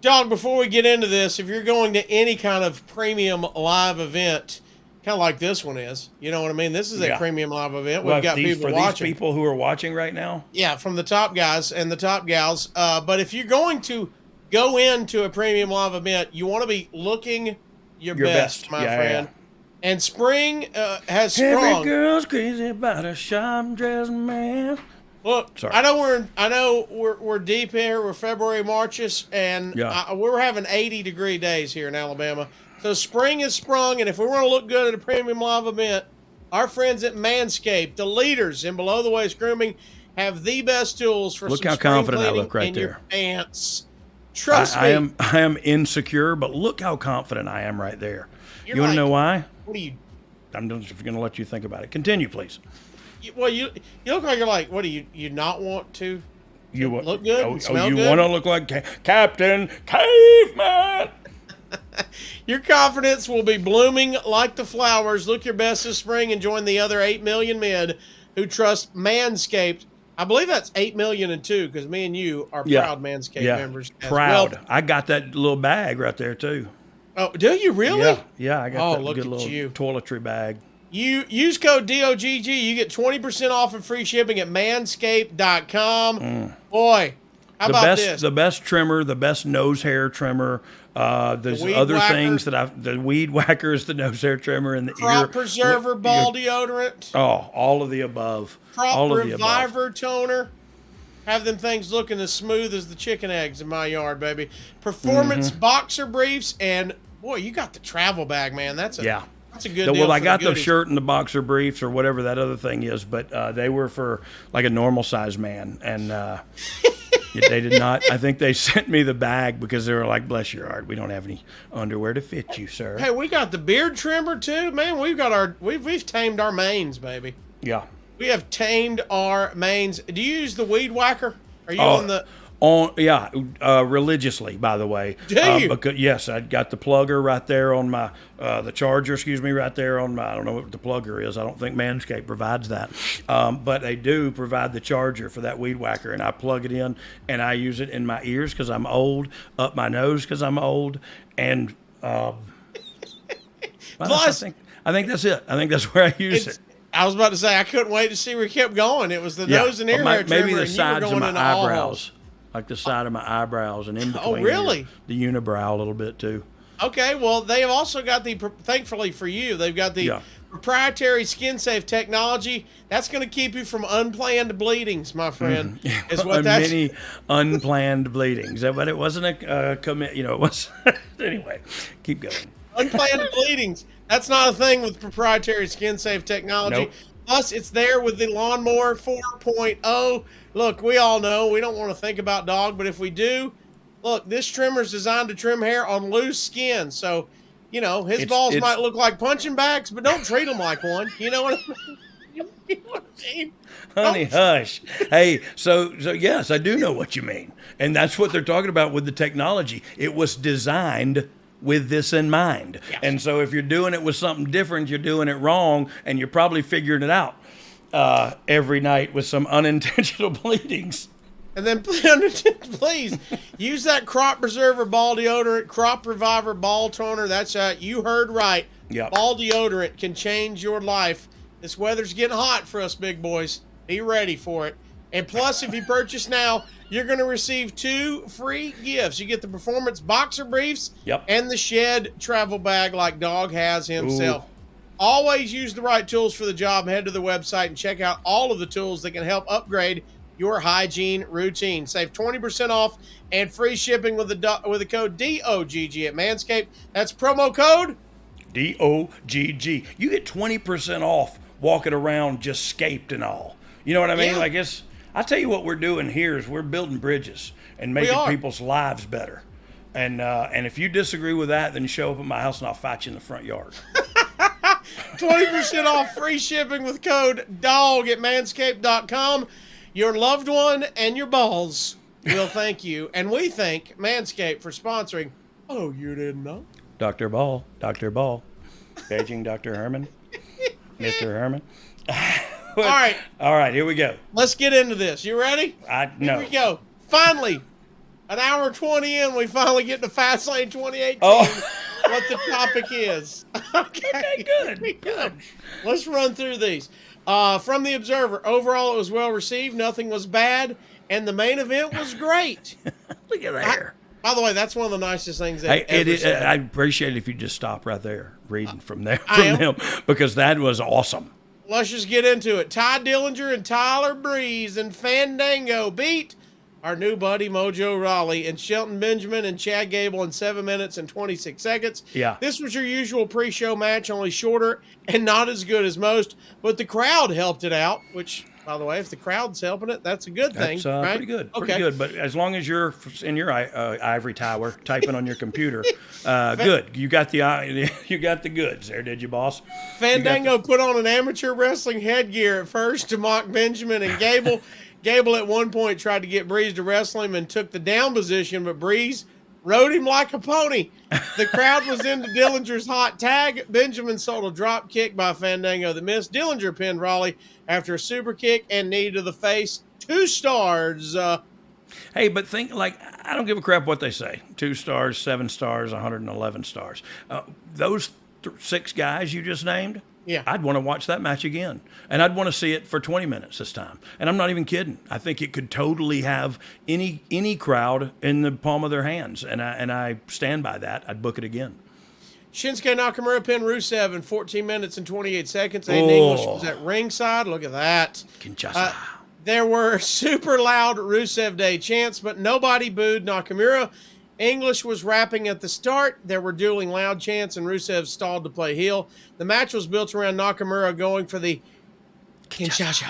Dog, before we get into this, if you're going to any kind of premium live event, kind of like this one is, you know what I mean? This is a premium live event. We've got people watching. These people who are watching right now? Yeah, from the top guys and the top gals. But if you're going to go into a premium live event, you want to be looking your best, my friend. Yeah. And spring has sprung. Every girl's crazy about a shop dress man. Look, sorry. I know we're deep here. We're February, Marches, and we're having 80-degree days here in Alabama. So spring has sprung, and if we want to look good at a premium live event, our friends at Manscaped, the leaders in below-the-waist grooming, have the best tools for look some how spring confident I cleaning look right in there. your pants. Trust me. I am insecure, but look how confident I am right there. You're you want to like, know why? What are you? I'm just going to let you think about it. Continue, please. Well, you look like you're like, what do you not want to look good and smell you good? want to look like Captain Caveman. Your confidence will be blooming like the flowers. Look your best this spring and join the other 8 million men who trust Manscaped. I believe that's 8,000,002 because me and you are proud Manscaped members. Proud. Well. I got that little bag right there too. Oh, do you really? Yeah, I got that look good at little toiletry bag. You use code DOGG, you get 20% off and free shipping at manscaped.com. Boy, how about this? The best trimmer, the best nose hair trimmer. There's other things that the weed whackers, the nose hair trimmer, and the crop preserver, ball deodorant. Oh, all of the above. Crop reviver toner. Have them things looking as smooth as the chicken eggs in my yard, baby. Performance boxer briefs, and boy, you got the travel bag, man. That's a good deal. Well, I got the shirt and the boxer briefs or whatever that other thing is, but they were for like a normal size man, and they did not. I think they sent me the bag because they were like, "Bless your heart, we don't have any underwear to fit you, sir." Hey, we got the beard trimmer too, man. We've tamed our manes, baby. Yeah. We have tamed our manes. Do you use the weed whacker? Are you on the? Religiously, by the way. Do you? Because, yes, I got the plugger right there on my, the charger, right there on my, I don't know what the plugger is. I don't think Manscaped provides that. But they do provide the charger for that weed whacker, and I plug it in, and I use it in my ears because I'm old, up my nose because I'm old, and Plus, I think that's it. I think that's where I use it. I was about to say, I couldn't wait to see where it kept going. It was the nose and ear hair maybe trimmer, the sides of my eyebrows. eyebrows. Like the side of my eyebrows and in between. Oh, really? The unibrow a little bit too. Okay, well, they have also got thankfully for you, they've got the proprietary skin-safe technology. That's going to keep you from unplanned bleedings, my friend. Is what that's... Many unplanned bleedings. But it wasn't a commit, it was... Anyway, keep going. Unplanned bleedings. That's not a thing with proprietary skin-safe technology. Nope. Plus, it's there with the Lawnmower 4.0. Look, we all know we don't want to think about dog, but if we do, look, this trimmer is designed to trim hair on loose skin. So, his balls might look like punching bags, but don't treat them like one. You know what I mean? You know what I mean? Honey, hush. Hey, so yes, I do know what you mean. And that's what they're talking about with the technology. It was designed with this in mind. Yes. And so if you're doing it with something different, you're doing it wrong, and you're probably figuring it out every night with some unintentional bleedings. And then please use that Crop Preserver ball deodorant, Crop Reviver ball toner. That's you heard right. Yep. Ball deodorant can change your life. This weather's getting hot for us big boys. Be ready for it. And plus, if you purchase now, you're going to receive 2 free gifts. You get the Performance Boxer Briefs and the Shed travel bag like Dog has himself. Ooh. Always use the right tools for the job. Head to the website and check out all of the tools that can help upgrade your hygiene routine. Save 20% off and free shipping with the code DOGG at Manscaped. That's promo code DOGG. You get 20% off walking around just scaped and all. You know what I mean? Yeah. I tell you what we're doing here is we're building bridges and making people's lives better. And if you disagree with that, then show up at my house and I'll fight you in the front yard. 20% off free shipping with code DOG at manscaped.com. Your loved one and your balls will thank you. And we thank Manscaped for sponsoring. Oh, you didn't know? Dr. Ball. Paging Dr. Herman. Mr. Herman. All right, here we go. Let's get into this. You ready? No. Here we go. Finally, an hour 20 in, we finally get to Fastlane 2018. What the topic is. Okay, good. Let's run through these. From the Observer, overall it was well received. Nothing was bad, and the main event was great. Look at there. By the way, that's one of the nicest things they've ever said. I appreciate it if you just stop right there, reading from them, because that was awesome. Let's just get into it. Ty Dillinger and Tyler Breeze and Fandango beat our new buddy Mojo Rawley and Shelton Benjamin and Chad Gable in 7 minutes and 26 seconds. Yeah. This was your usual pre-show match, only shorter and not as good as most, but the crowd helped it out, which, by the way, if the crowd's helping it, that's a good thing. That's right? pretty good. Pretty good. But as long as you're in your ivory tower typing on your computer, good. You got the goods there, did you, boss? Fandango put on an amateur wrestling headgear at first to mock Benjamin and Gable. Gable at one point tried to get Breeze to wrestle him and took the down position, but Breeze rode him like a pony. The crowd was into Dillinger's hot tag. Benjamin sold a drop kick by Fandango that missed. Dillinger pinned Rawley after a super kick and knee to the face. 2 stars. Hey, but I don't give a crap what they say. 2 stars, 7 stars, 111 stars. Those 6 guys you just named, yeah, I'd want to watch that match again. And I'd want to see it for 20 minutes this time. And I'm not even kidding. I think it could totally have any crowd in the palm of their hands. And I stand by that. I'd book it again. Shinsuke Nakamura pinned Rusev in 14 minutes and 28 seconds. Aiden English was at ringside. Look at that. Kinshasa. There were super loud Rusev Day chants, but nobody booed Nakamura. English was rapping at the start. There were dueling loud chants, and Rusev stalled to play heel. The match was built around Nakamura going for the Kinshasa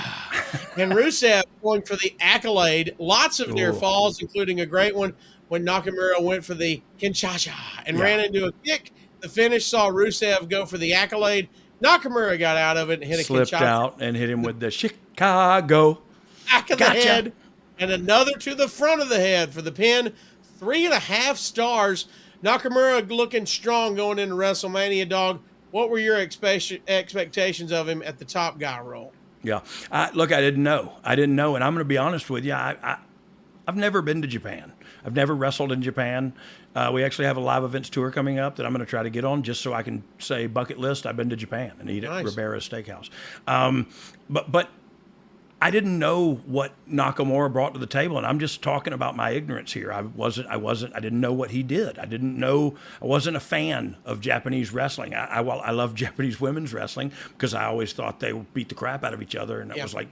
and Rusev going for the accolade. Lots of near falls, including a great one when Nakamura went for the Kinshasa and ran into a kick. The finish saw Rusev go for the accolade. Nakamura got out of it and hit a Kinshasa. Slipped out and hit him with the Chicago. Back of the head. And another to the front of the head for the pin. 3.5 stars. Nakamura looking strong going into WrestleMania, Dog. What were your expectations of him at the top guy role? Yeah. Look, I didn't know. And I'm going to be honest with you. I've never been to Japan. I've never wrestled in Japan. We actually have a live events tour coming up that I'm going to try to get on just so I can say bucket list. I've been to Japan and eat at Ribera's Steakhouse. But I didn't know what Nakamura brought to the table, and I'm just talking about my ignorance here. I didn't know what he did. I wasn't a fan of Japanese wrestling. I love Japanese women's wrestling because I always thought they beat the crap out of each other, and it was like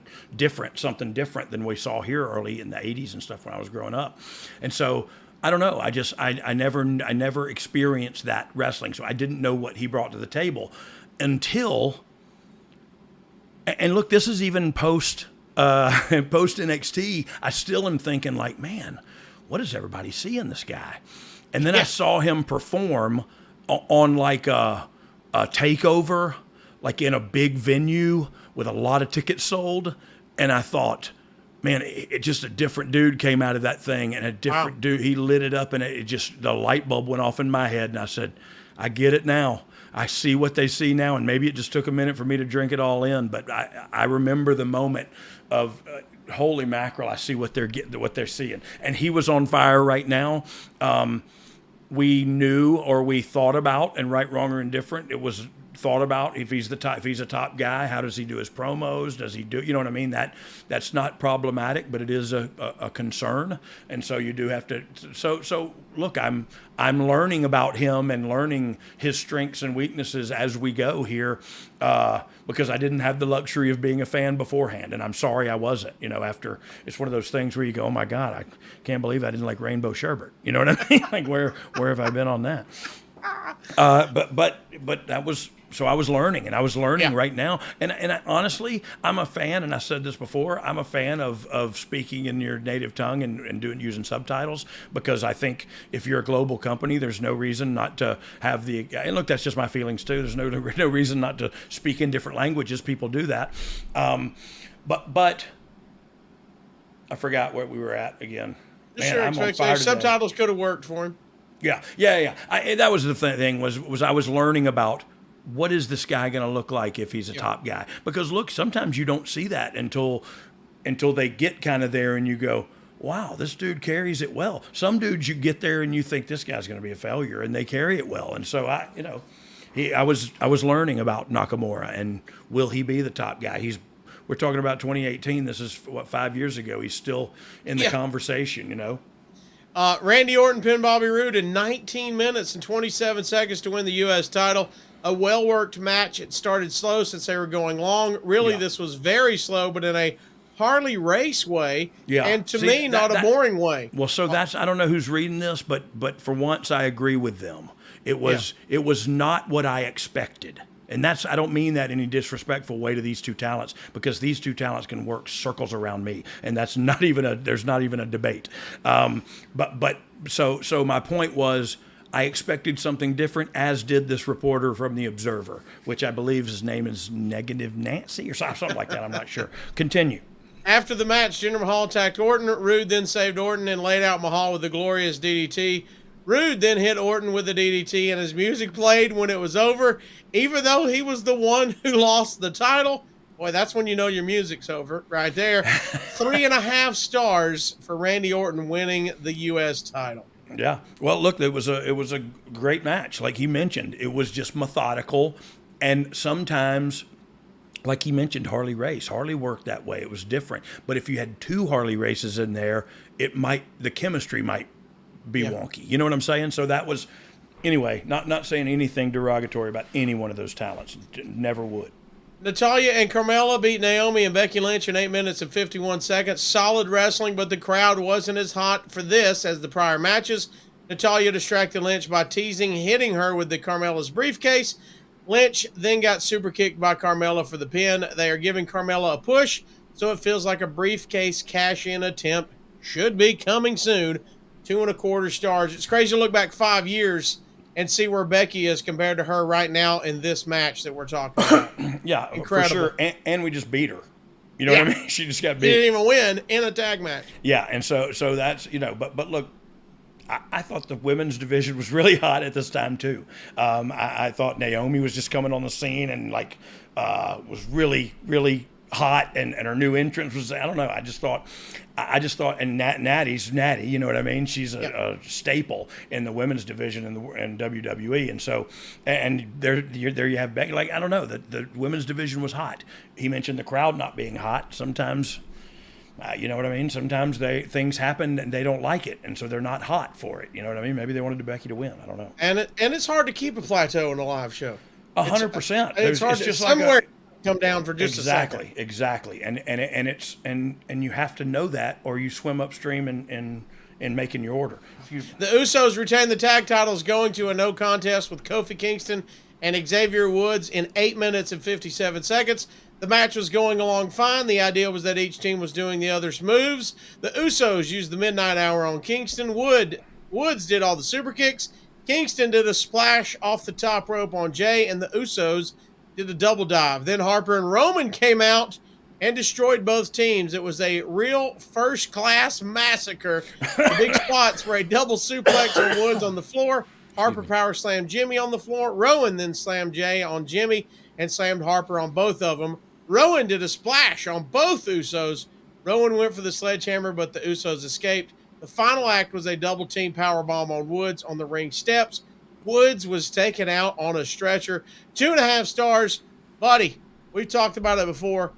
something different than we saw here early in the 80s and stuff when I was growing up. And so I don't know. I never experienced that wrestling, so I didn't know what he brought to the table until. And look, this is even post NXT. I still am thinking like, man, what does everybody see in this guy? And then I saw him perform on like a takeover, like in a big venue with a lot of tickets sold, and I thought, man, it just a different dude came out of that thing, and a different dude. He lit it up, and it just the light bulb went off in my head, and I said, I get it now. I see what they see now, and maybe it just took a minute for me to drink it all in, but I remember the moment of holy mackerel! I see what they're getting, what they're seeing, and he was on fire right now. We knew, or we thought about, and right, wrong, or indifferent, it was thought about if he's a top guy, how does he do his promos? Does he do, you know what I mean? That's not problematic, but it is a concern, and so you do have to. So look, I'm learning about him and learning his strengths and weaknesses as we go here, because I didn't have the luxury of being a fan beforehand, and I'm sorry I wasn't. After it's one of those things where you go, oh my God, I can't believe I didn't like rainbow sherbet. You know what I mean? Like where have I been on that? But that was. So I was learning, and I was learning right now. And I, honestly, I'm a fan, and I said this before, I'm a fan of speaking in your native tongue and using subtitles, because I think if you're a global company, there's no reason not to have and look, that's just my feelings too. There's no reason not to speak in different languages. People do that. But I forgot where we were at again. Subtitles could have worked for him. Yeah. That was the thing was I was learning about what is this guy going to look like if he's a top guy? Because look, sometimes you don't see that until they get kind of there and you go, wow, this dude carries it well. Some dudes you get there and you think this guy's going to be a failure, and they carry it well. And so I was learning about Nakamura, and will he be the top guy? We're talking about 2018. This is 5 years ago. He's still in the conversation, Randy Orton pinned Bobby Roode in 19 minutes and 27 seconds to win the U.S. title. A well-worked match. It started slow since they were going long. Really, this was very slow, but in a Harley race way. Yeah. And to me, not a boring way. Well, so I don't know who's reading this, but for once I agree with them. It was not what I expected. And I don't mean that in any disrespectful way to these two talents, because these two talents can work circles around me, and there's not even a debate. So my point was, I expected something different, as did this reporter from The Observer, which I believe his name is Negative Nancy or something like that. I'm not sure. Continue. After the match, Jinder Mahal attacked Orton. Roode then saved Orton and laid out Mahal with the glorious DDT. Roode then hit Orton with the DDT, and his music played when it was over, even though he was the one who lost the title. Boy, that's when you know your music's over right there. 3.5 stars for Randy Orton winning the U.S. title. Yeah. Well, look, it was a great match. Like he mentioned, it was just methodical, and sometimes, like he mentioned, Harley race. Harley worked that way. It was different. But if you had two Harley races in there, the chemistry might be wonky. You know what I'm saying? So that was, anyway, not saying anything derogatory about any one of those talents. Never would. Natalya and Carmella beat Naomi and Becky Lynch in 8 minutes and 51 seconds. Solid wrestling, but the crowd wasn't as hot for this as the prior matches. Natalya distracted Lynch by hitting her with the Carmella's briefcase. Lynch then got super kicked by Carmella for the pin. They are giving Carmella a push, so it feels like a briefcase cash-in attempt should be coming soon. 2.25 stars. It's crazy to look back 5 years and see where Becky is compared to her right now in this match that we're talking about. Yeah, incredible. For sure. And we just beat her. You know what I mean? She just got beat. She didn't even win in a tag match. Yeah, and so that's, but look, I thought the women's division was really hot at this time too. I thought Naomi was just coming on the scene and was really, really hot, and her new entrance was, I don't know. I just thought, and Natty's Natty, you know what I mean? She's a staple in the women's division in WWE, and so, and there you have Becky. Like, I don't know, the women's division was hot. He mentioned the crowd not being hot. Sometimes, you know what I mean? Sometimes things happen and they don't like it, and so they're not hot for it. You know what I mean? Maybe they wanted Becky to win. I don't know. And it's hard to keep a plateau in a live show. 100%. It's hard. It's just somewhere come down for just a second. Exactly. And you have to know that, or you swim upstream in making your order. The Usos retain the tag titles, going to a no contest with Kofi Kingston and Xavier Woods in 8 minutes and 57 seconds. The match was going along fine. The idea was that each team was doing the other's moves. The Usos used the Midnight Hour on Kingston. Woods did all the super kicks. Kingston did a splash off the top rope on Jay, and the Usos did a double dive. Then Harper and Roman came out and destroyed both teams. It was a real first-class massacre. The big spots were a double suplex on Woods on the floor. Harper power slammed Jimmy on the floor. Rowan then slammed Jay on Jimmy and slammed Harper on both of them. Rowan did a splash on both Usos. Rowan went for the sledgehammer, but the Usos escaped. The final act was a double-team powerbomb on Woods on the ring steps. Woods was taken out on a stretcher. 2.5 stars. Buddy, we've talked about it before.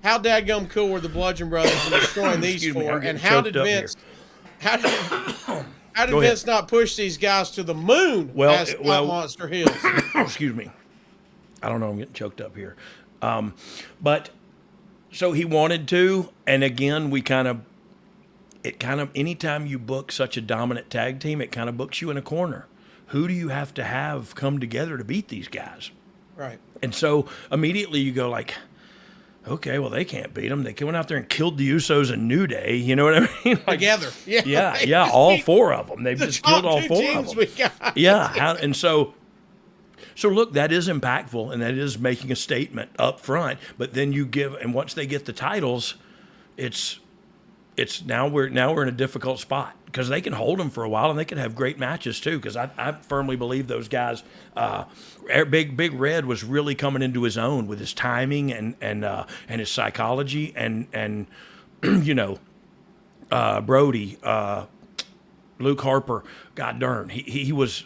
How dadgum cool were the Bludgeon Brothers in destroying these four? And how did Vince not push these guys to the moon as Monster Hills? Excuse me. I don't know. I'm getting choked up here. But so he wanted to, and again, anytime you book such a dominant tag team, it kind of books you in a corner. Who do you have to have come together to beat these guys? Right. And so immediately you go like, okay, well, they can't beat them. They went out there and killed the Usos and New Day. You know what I mean? Like, together. Yeah. All four of them. They've just killed all four of them. Yeah. And so look, that is impactful, and that is making a statement up front. But then and once they get the titles, it's now we're in a difficult spot because they can hold them for a while and they can have great matches too. Because I firmly believe those guys, Big Red was really coming into his own with his timing and his psychology and Brody, Luke Harper, God darn, he was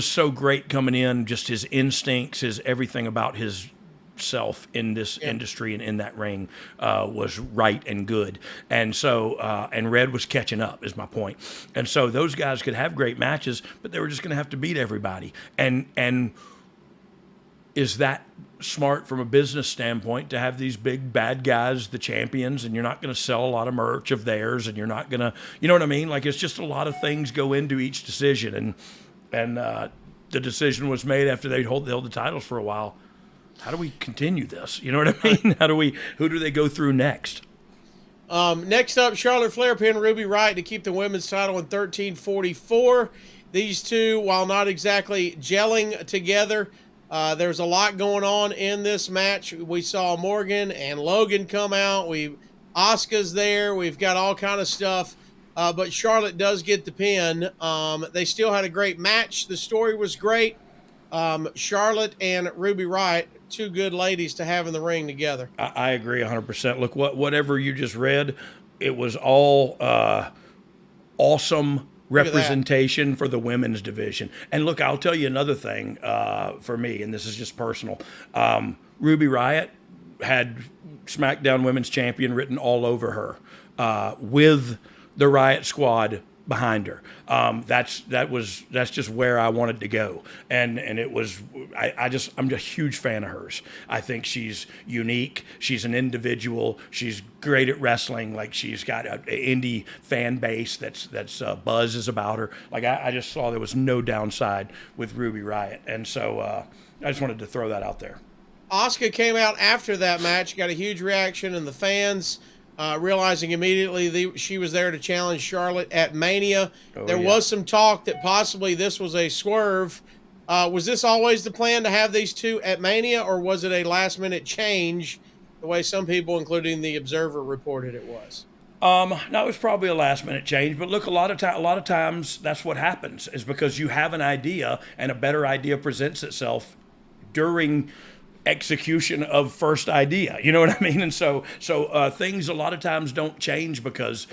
so great coming in, just his instincts, his everything about his self in this industry and in that ring was right and good. And so, and Red was catching up, is my point. And so those guys could have great matches, but they were just going to have to beat everybody. And is that smart from a business standpoint to have these big bad guys, the champions, and you're not going to sell a lot of merch of theirs, and you're not going to, you know what I mean? Like, it's just a lot of things go into each decision. And the decision was made after they held the titles for a while. How do we continue this? You know what I mean? Who do they go through next? Next up, Charlotte Flair pinned Ruby Riott to keep the women's title in 13:44. These two, while not exactly gelling together, there's a lot going on in this match. We saw Morgan and Logan come out. Asuka's there. We've got all kind of stuff. But Charlotte does get the pin. They still had a great match. The story was great. Charlotte and Ruby Riott, two good ladies to have in the ring together. I agree 100%. Look, whatever you just read, it was all awesome representation for the women's division. And look, I'll tell you another thing for me, and this is just personal. Ruby Riott had SmackDown Women's Champion written all over her with the Riott Squad behind her. That's just where I wanted to go. And it was, I'm just a huge fan of hers. I think she's unique. She's an individual. She's great at wrestling. Like, she's got an indie fan base that's buzzes about her. Like, I just saw there was no downside with Ruby Riott. And so I just wanted to throw that out there. Asuka came out after that match, got a huge reaction in the fans. Realizing immediately she was there to challenge Charlotte at Mania. There was some talk that possibly this was a swerve. Was this always the plan to have these two at Mania, or was it a last-minute change the way some people, including the Observer, reported it was? No, it was probably a last-minute change. But look, a lot of times that's what happens, is because you have an idea and a better idea presents itself during execution of first idea. You know what I mean? And so things a lot of times don't change because,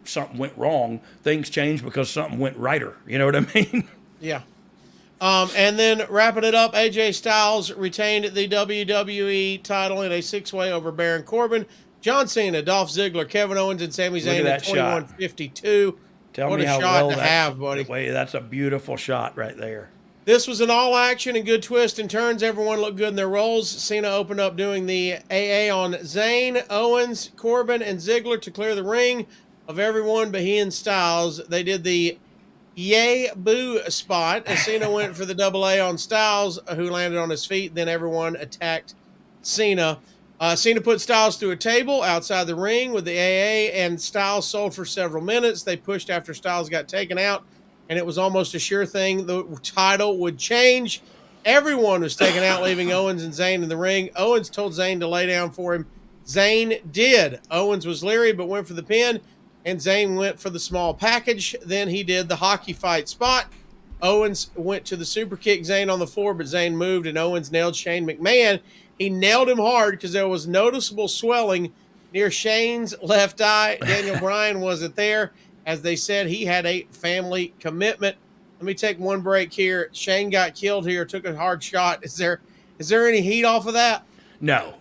something went wrong. Things change because something went righter. You know what I mean? Yeah. And then wrapping it up, AJ Styles retained the WWE title in a 6-way over Baron Corbin, John Cena, Dolph Ziggler, Kevin Owens, and Sami Zayn at 21:52. Tell what me a how shot well to that, have, buddy. Wait, that's a beautiful shot right there. This was an all-action and good twist and turns. Everyone looked good in their roles. Cena opened up doing the AA on Zayn, Owens, Corbin, and Ziggler to clear the ring of everyone but he and Styles. They did the yay boo spot as Cena went for the double A on Styles, who landed on his feet. Then everyone attacked Cena. Cena put Styles through a table outside the ring with the AA, and Styles sold for several minutes. They pushed after Styles got taken out, and it was almost a sure thing the title would change. Everyone was taken out, leaving Owens and Zayn in the ring. Owens told Zayn to lay down for him. Zayn did. Owens was leery but went for the pin, and Zayn went for the small package. Then he did the hockey fight spot. Owens went to the super kick Zayn on the floor, but Zayn moved, and Owens nailed Shane McMahon. He nailed him hard because there was noticeable swelling near Shane's left eye. Daniel Bryan wasn't there, as they said he had a family commitment. Let me take one break here. Shane got killed here, took a hard shot. Is there any heat off of that? No,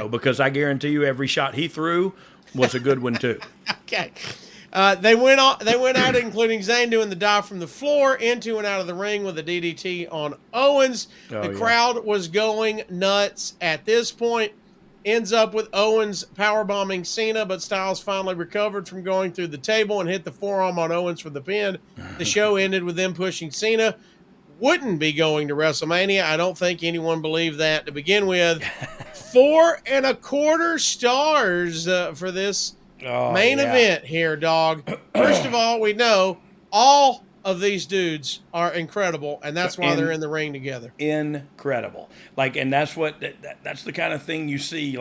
because I guarantee you every shot he threw was a good one too. Okay. They went at it, including Zayn doing the dive from the floor into and out of the ring with a DDT on Owens. The crowd was going nuts at this point. Ends up with Owens powerbombing Cena, but Styles finally recovered from going through the table and hit the forearm on Owens for the pin. The show ended with them pushing Cena. Wouldn't be going to WrestleMania. I don't think anyone believed that to begin with. 4.25 stars for this main event here, Dog. First of all, we know all of these dudes are incredible, and that's why they're in the ring together. Incredible. And that's that's the kind of thing you see,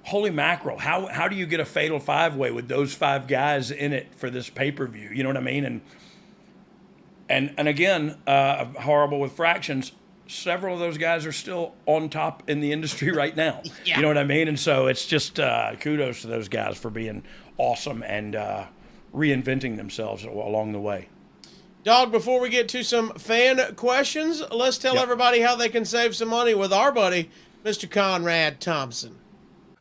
holy mackerel, how do you get a fatal 5-way with those 5 guys in it for this pay-per-view? You know what I mean? And again, horrible with fractions, several of those guys are still on top in the industry right now. Yeah. You know what I mean? And so it's just kudos to those guys for being awesome and reinventing themselves along the way. Dog, before we get to some fan questions, let's tell everybody how they can save some money with our buddy, Mr. Conrad Thompson.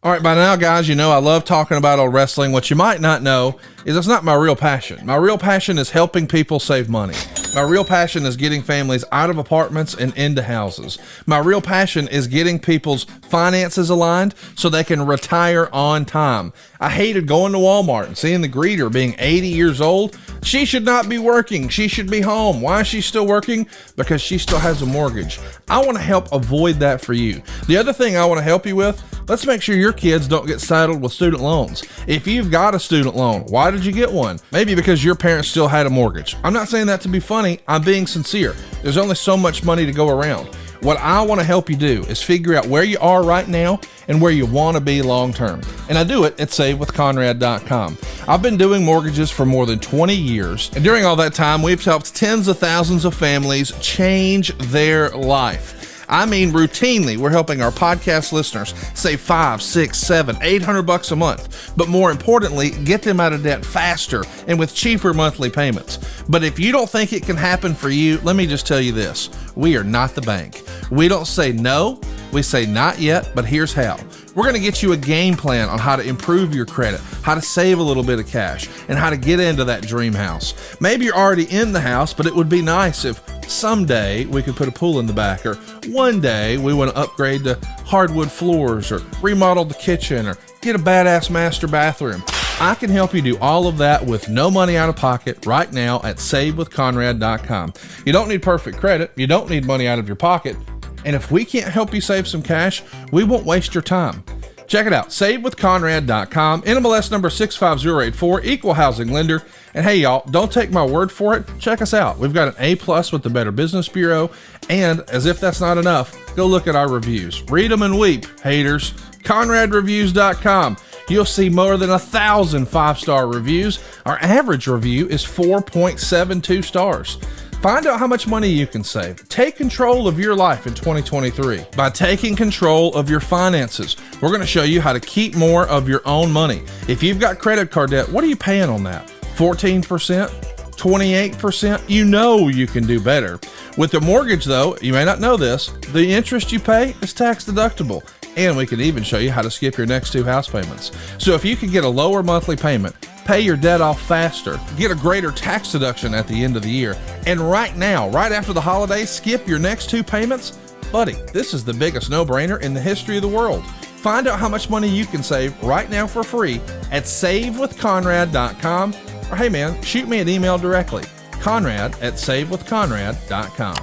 All right, by now, guys, you know I love talking about old wrestling. What you might not know is it's not my real passion. My real passion is helping people save money. My real passion is getting families out of apartments and into houses. My real passion is getting people's finances aligned so they can retire on time. I hated going to Walmart and seeing the greeter being 80 years old. She should not be working. She should be home. Why is she still working? Because she still has a mortgage. I want to help avoid that for you. The other thing I want to help you with, let's make sure your kids don't get saddled with student loans. If you've got a student loan, why did you get one? Maybe because your parents still had a mortgage. I'm not saying that to be funny. I'm being sincere. There's only so much money to go around. What I want to help you do is figure out where you are right now and where you want to be long term. And I do it at SaveWithConrad.com. I've been doing mortgages for more than 20 years. And during all that time, we've helped tens of thousands of families change their life. I mean, routinely, we're helping our podcast listeners save $500, $600, $700, $800 a month. But more importantly, get them out of debt faster and with cheaper monthly payments. But if you don't think it can happen for you, let me just tell you this. We are not the bank. We don't say no. We say not yet, but here's how. We're going to get you a game plan on how to improve your credit, how to save a little bit of cash, and how to get into that dream house. Maybe you're already in the house, but it would be nice if someday we could put a pool in the back, or one day we want to upgrade to hardwood floors, or remodel the kitchen, or get a badass master bathroom. I can help you do all of that with no money out of pocket right now at SaveWithConrad.com. You don't need perfect credit. You don't need money out of your pocket. And if we can't help you save some cash, we won't waste your time. Check it out, SaveWithConrad.com, NMLS number 65084, equal housing lender. And hey, y'all, don't take my word for it. Check us out. We've got an A+ with the Better Business Bureau. And as if that's not enough, go look at our reviews. Read them and weep, haters. ConradReviews.com. You'll see more than 1,000 5-star reviews. Our average review is 4.72 stars. Find out how much money you can save. Take control of your life in 2023 by taking control of your finances. We're going to show you how to keep more of your own money. If you've got credit card debt, what are you paying on that? 14%? 28%? You know you can do better. With the mortgage, though, you may not know this, the interest you pay is tax deductible. And we can even show you how to skip your next 2 house payments. So if you can get a lower monthly payment, pay your debt off faster, get a greater tax deduction at the end of the year, and right now, right after the holidays, skip your next 2 payments, buddy, this is the biggest no-brainer in the history of the world. Find out how much money you can save right now for free at savewithconrad.com, or hey man, shoot me an email directly, conrad@savewithconrad.com.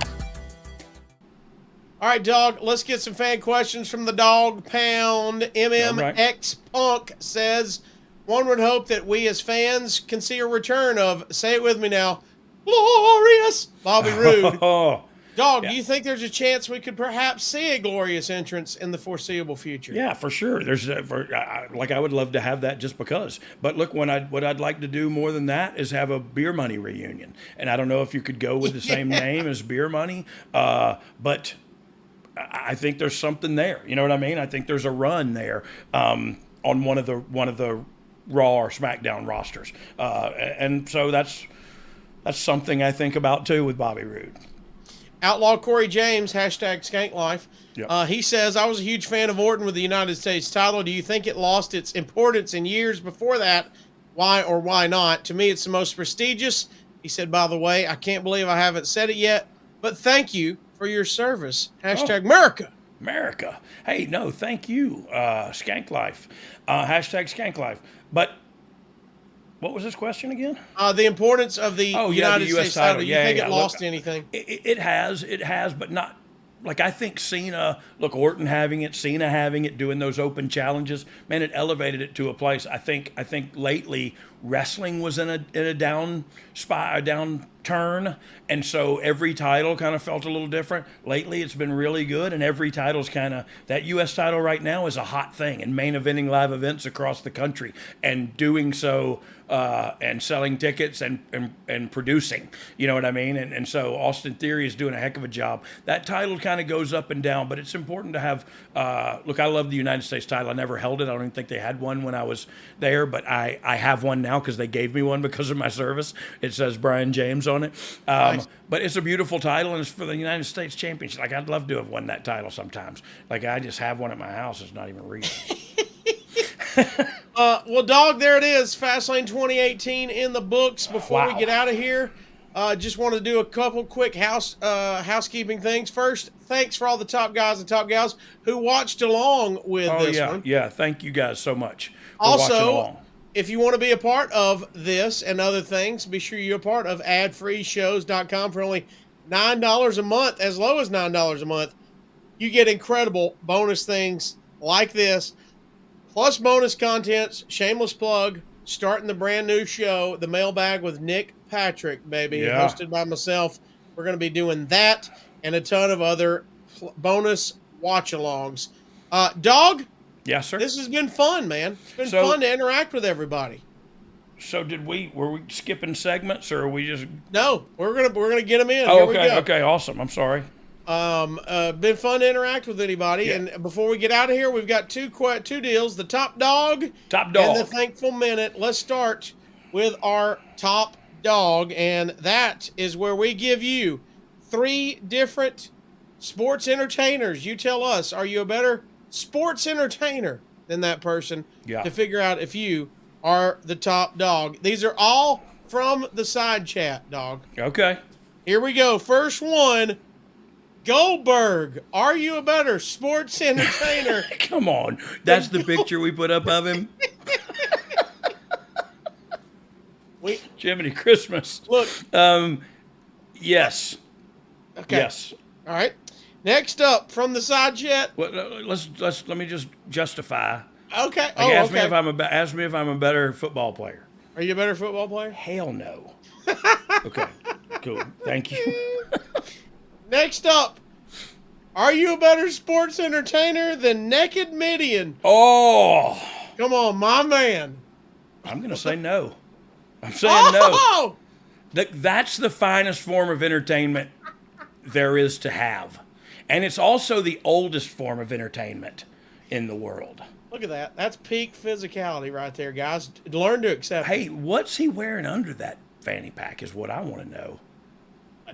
All right, Dog, let's get some fan questions from the Dog Pound. MMX Punk says, one would hope that we as fans can see a return of, say it with me now, glorious Bobby Roode. Dog, do you think there's a chance we could perhaps see a glorious entrance in the foreseeable future? Yeah, for sure. I would love to have that just because. But look, what I'd like to do more than that is have a Beer Money reunion. And I don't know if you could go with the same name as Beer Money, but I think there's something there. You know what I mean? I think there's a run there on one of the Raw or SmackDown rosters, and so that's something I think about too with Bobby Roode. Outlaw Corey James, hashtag SkankLife. Yep. He says, I was a huge fan of Orton with the United States title. Do you think it lost its importance in years before that? Why or why not? To me, it's the most prestigious. He said, by the way, I can't believe I haven't said it yet, but thank you for your service. Hashtag America. America. Hey, no, thank you, SkankLife. Hashtag SkankLife. But what was this question again? The importance of the United the US States title. Do you think it lost Look, anything? It has, but not. Like, I think Cena, Orton having it, Cena having it, doing those open challenges, man, it elevated it to a place. I think lately wrestling was in a downturn, and so every title kind of felt a little different. Lately, it's been really good, and every title's kind of, that U.S. title right now is a hot thing, and main eventing live events across the country, and doing so and selling tickets and producing, you know what I mean? And so Austin Theory is doing a heck of a job. That title kind of goes up and down, but it's important to have, look, I love the United States title. I never held it. I don't even think they had one when I was there, but I have one now because they gave me one because of my service. It says Brian James on it. Nice. But it's a beautiful title, and it's for the United States Championship. Like, I'd love to have won that title sometimes. Like, I just have one at my house. It's not even real. Well, Dog, there it is. Fastlane 2018 in the books. Before we get out of here, just want to do a couple quick housekeeping things. First, thanks for all the top guys and top gals who watched along with this one. Yeah, thank you guys so much for watching Also, along. if you want to be a part of this and other things, be sure you're a part of adfreeshows.com for only $9 a month, as low as $9 a month. You get incredible bonus things like this, plus bonus contents, shameless plug, starting the brand new show, The Mailbag with Nick Patrick, baby, hosted by myself. We're going to be doing that and a ton of other bonus watch-alongs. Dog? Yes, sir. This has been fun, man. It's been fun to interact with everybody. So were we skipping segments, or are we just? No, we're gonna get them in. Oh, okay, okay, awesome. I'm sorry. Been fun to interact with anybody. Yeah. And before we get out of here, we've got two deals: the Topp Dogg, and the Thankful Minute. Let's start with our Topp Dogg, and that is where we give you 3 different sports entertainers. You tell us, are you a better sports entertainer than that person? To figure out if you are the Topp Dogg. These are all from the side chat, Dog. Okay. Here we go. First one. Goldberg, are you a better sports entertainer? Come on. That's the picture we put up of him. Jiminy Christmas. Look. Yes. Okay. Yes. All right. Next up from the side chat. Well, let me just justify. Okay. Ask me if I'm a better football player. Are you a better football player? Hell no. Okay. Cool. Thank you. Next up, Are you a better sports entertainer than Naked Midian? Oh, come on, my man. I'm going to say no. I'm saying no. That's the finest form of entertainment there is to have. And it's also the oldest form of entertainment in the world. Look at that. That's peak physicality right there, guys. Learn to accept Hey, it. what's he wearing under that fanny pack is what I want to know.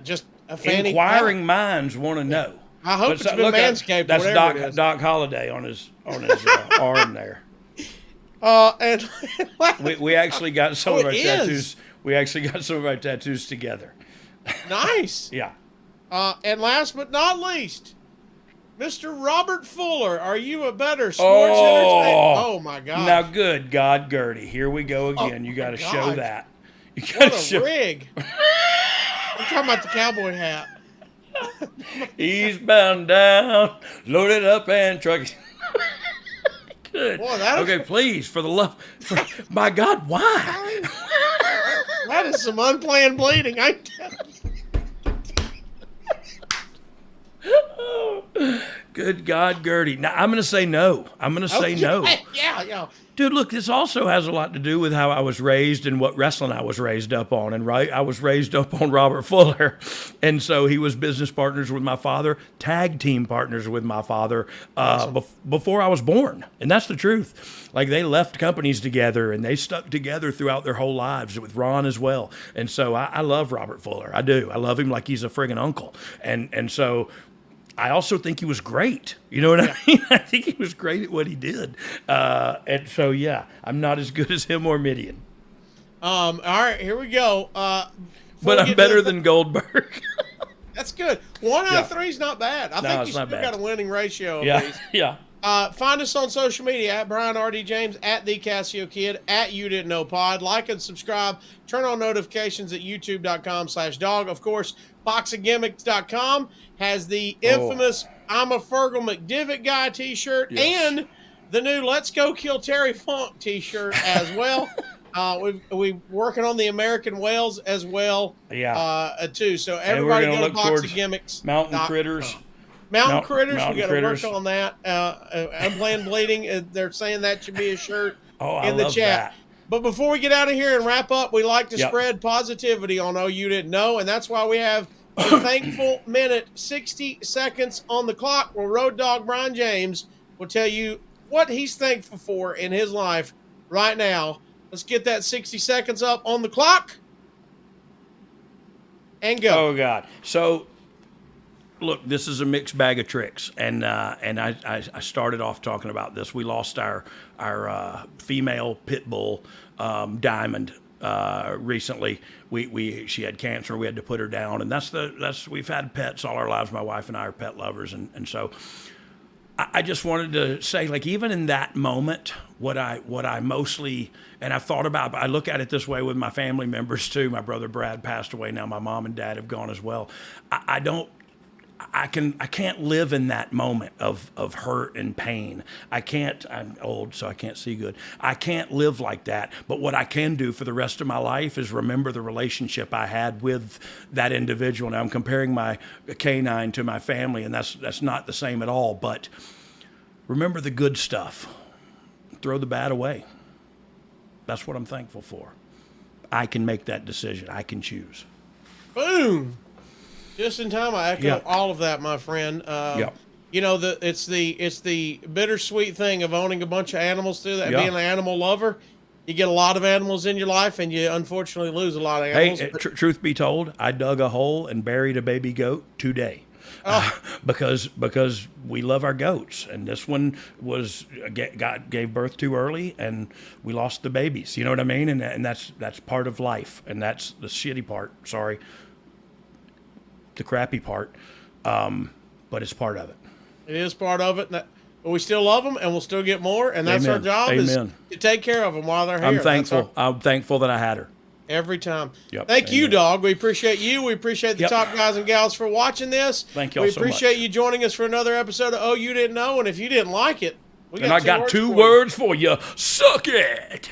Just a fanny Inquiring pack. minds want to know. I hope it's been Manscaped. That's whatever Doc Holliday on his arm there. And we actually got some of our it tattoos. is. We actually got some of our tattoos together. Nice. Yeah. And last but not least, Mr. Robert Fuller, are you a better sports entertainer? Oh my God! Now, good God, Gertie, here we go again. You got to show God. that. You got What to a show. rig! I'm talking about the cowboy hat. Eastbound down, loaded up and truck. Good. Boy, that- Okay, please, for the love, my God, why? That is some unplanned bleeding. Good God, Gertie. Now, I'm going to say no. I'm going to say no. Yeah. Dude, look, this also has a lot to do with how I was raised and what wrestling I was raised up on. And I was raised up on Robert Fuller. And so he was business partners with my father, tag team partners with my father before I was born. And that's the truth. Like, they left companies together and they stuck together throughout their whole lives with Ron as well. And so I love Robert Fuller. I do. I love him like he's a friggin' uncle. And so I also think he was great. You know what I mean? I think he was great at what he did. And so, yeah, I'm not as good as him or Midian. All right, here we go. But I'm better than Goldberg. That's good. 1 out of 3 is not bad. I think you still not bad. got a winning ratio. Yeah, At least. yeah. Find us on social media at Brian R.D. James, at The Casio Kid, at You Didn't Know Pod. Like and subscribe. Turn on notifications at youtube.com/dog. Of course, boxinggimmicks.com has the infamous I'm a Fergal McDivitt guy t-shirt and the new Let's Go Kill Terry Funk t-shirt as well. We're working on the American Whales as well too. So everybody go to boxinggimmicks. Mountain Critters. Mountain Critters, we got to work Critters. on that. Unplanned Bleeding, they're saying that should be a shirt I in the love chat. that. But before we get out of here and wrap up, we like to spread positivity on Oh You Didn't Know, and that's why we have a thankful minute, 60 seconds on the clock, where Road Dogg Brian James will tell you what he's thankful for in his life right now. Let's get that 60 seconds up on the clock and go. Oh, God. So, look, this is a mixed bag of tricks, and I started off talking about this. We lost our female pit bull, Diamond, recently. She had cancer. We had to put her down, and we've had pets all our lives. My wife and I are pet lovers, and so I just wanted to say, like, even in that moment, what I mostly, and I've thought about, I look at it this way with my family members too. My brother Brad passed away. Now my mom and dad have gone as well. I can't live in that moment of hurt and pain. I'm old, so I can't see good. I can't live like that. But what I can do for the rest of my life is remember the relationship I had with that individual. Now I'm comparing my canine to my family, and that's not the same at all. But remember the good stuff. Throw the bad away. That's what I'm thankful for. I can make that decision. I can choose. Boom. Just in time, I echo all of that, my friend. You know, it's the bittersweet thing of owning a bunch of animals too. That being an animal lover, you get a lot of animals in your life, and you unfortunately lose a lot of animals. Hey, truth be told, I dug a hole and buried a baby goat today. Because we love our goats, and this one gave birth too early, and we lost the babies. You know what I mean? And that's part of life, and that's the shitty part. Sorry. The crappy part, but it's part of it. It is part of it, but we still love them, and we'll still get more, and that's our job is to take care of them while they're here. I'm thankful. I'm thankful that I had her. Every time. Yep. Thank you, Dog. We appreciate you. We appreciate the top guys and gals for watching this. Thank y'all so much. We appreciate you joining us for another episode of Oh You Didn't Know, and if you didn't like it, I got two words for you. Suck it.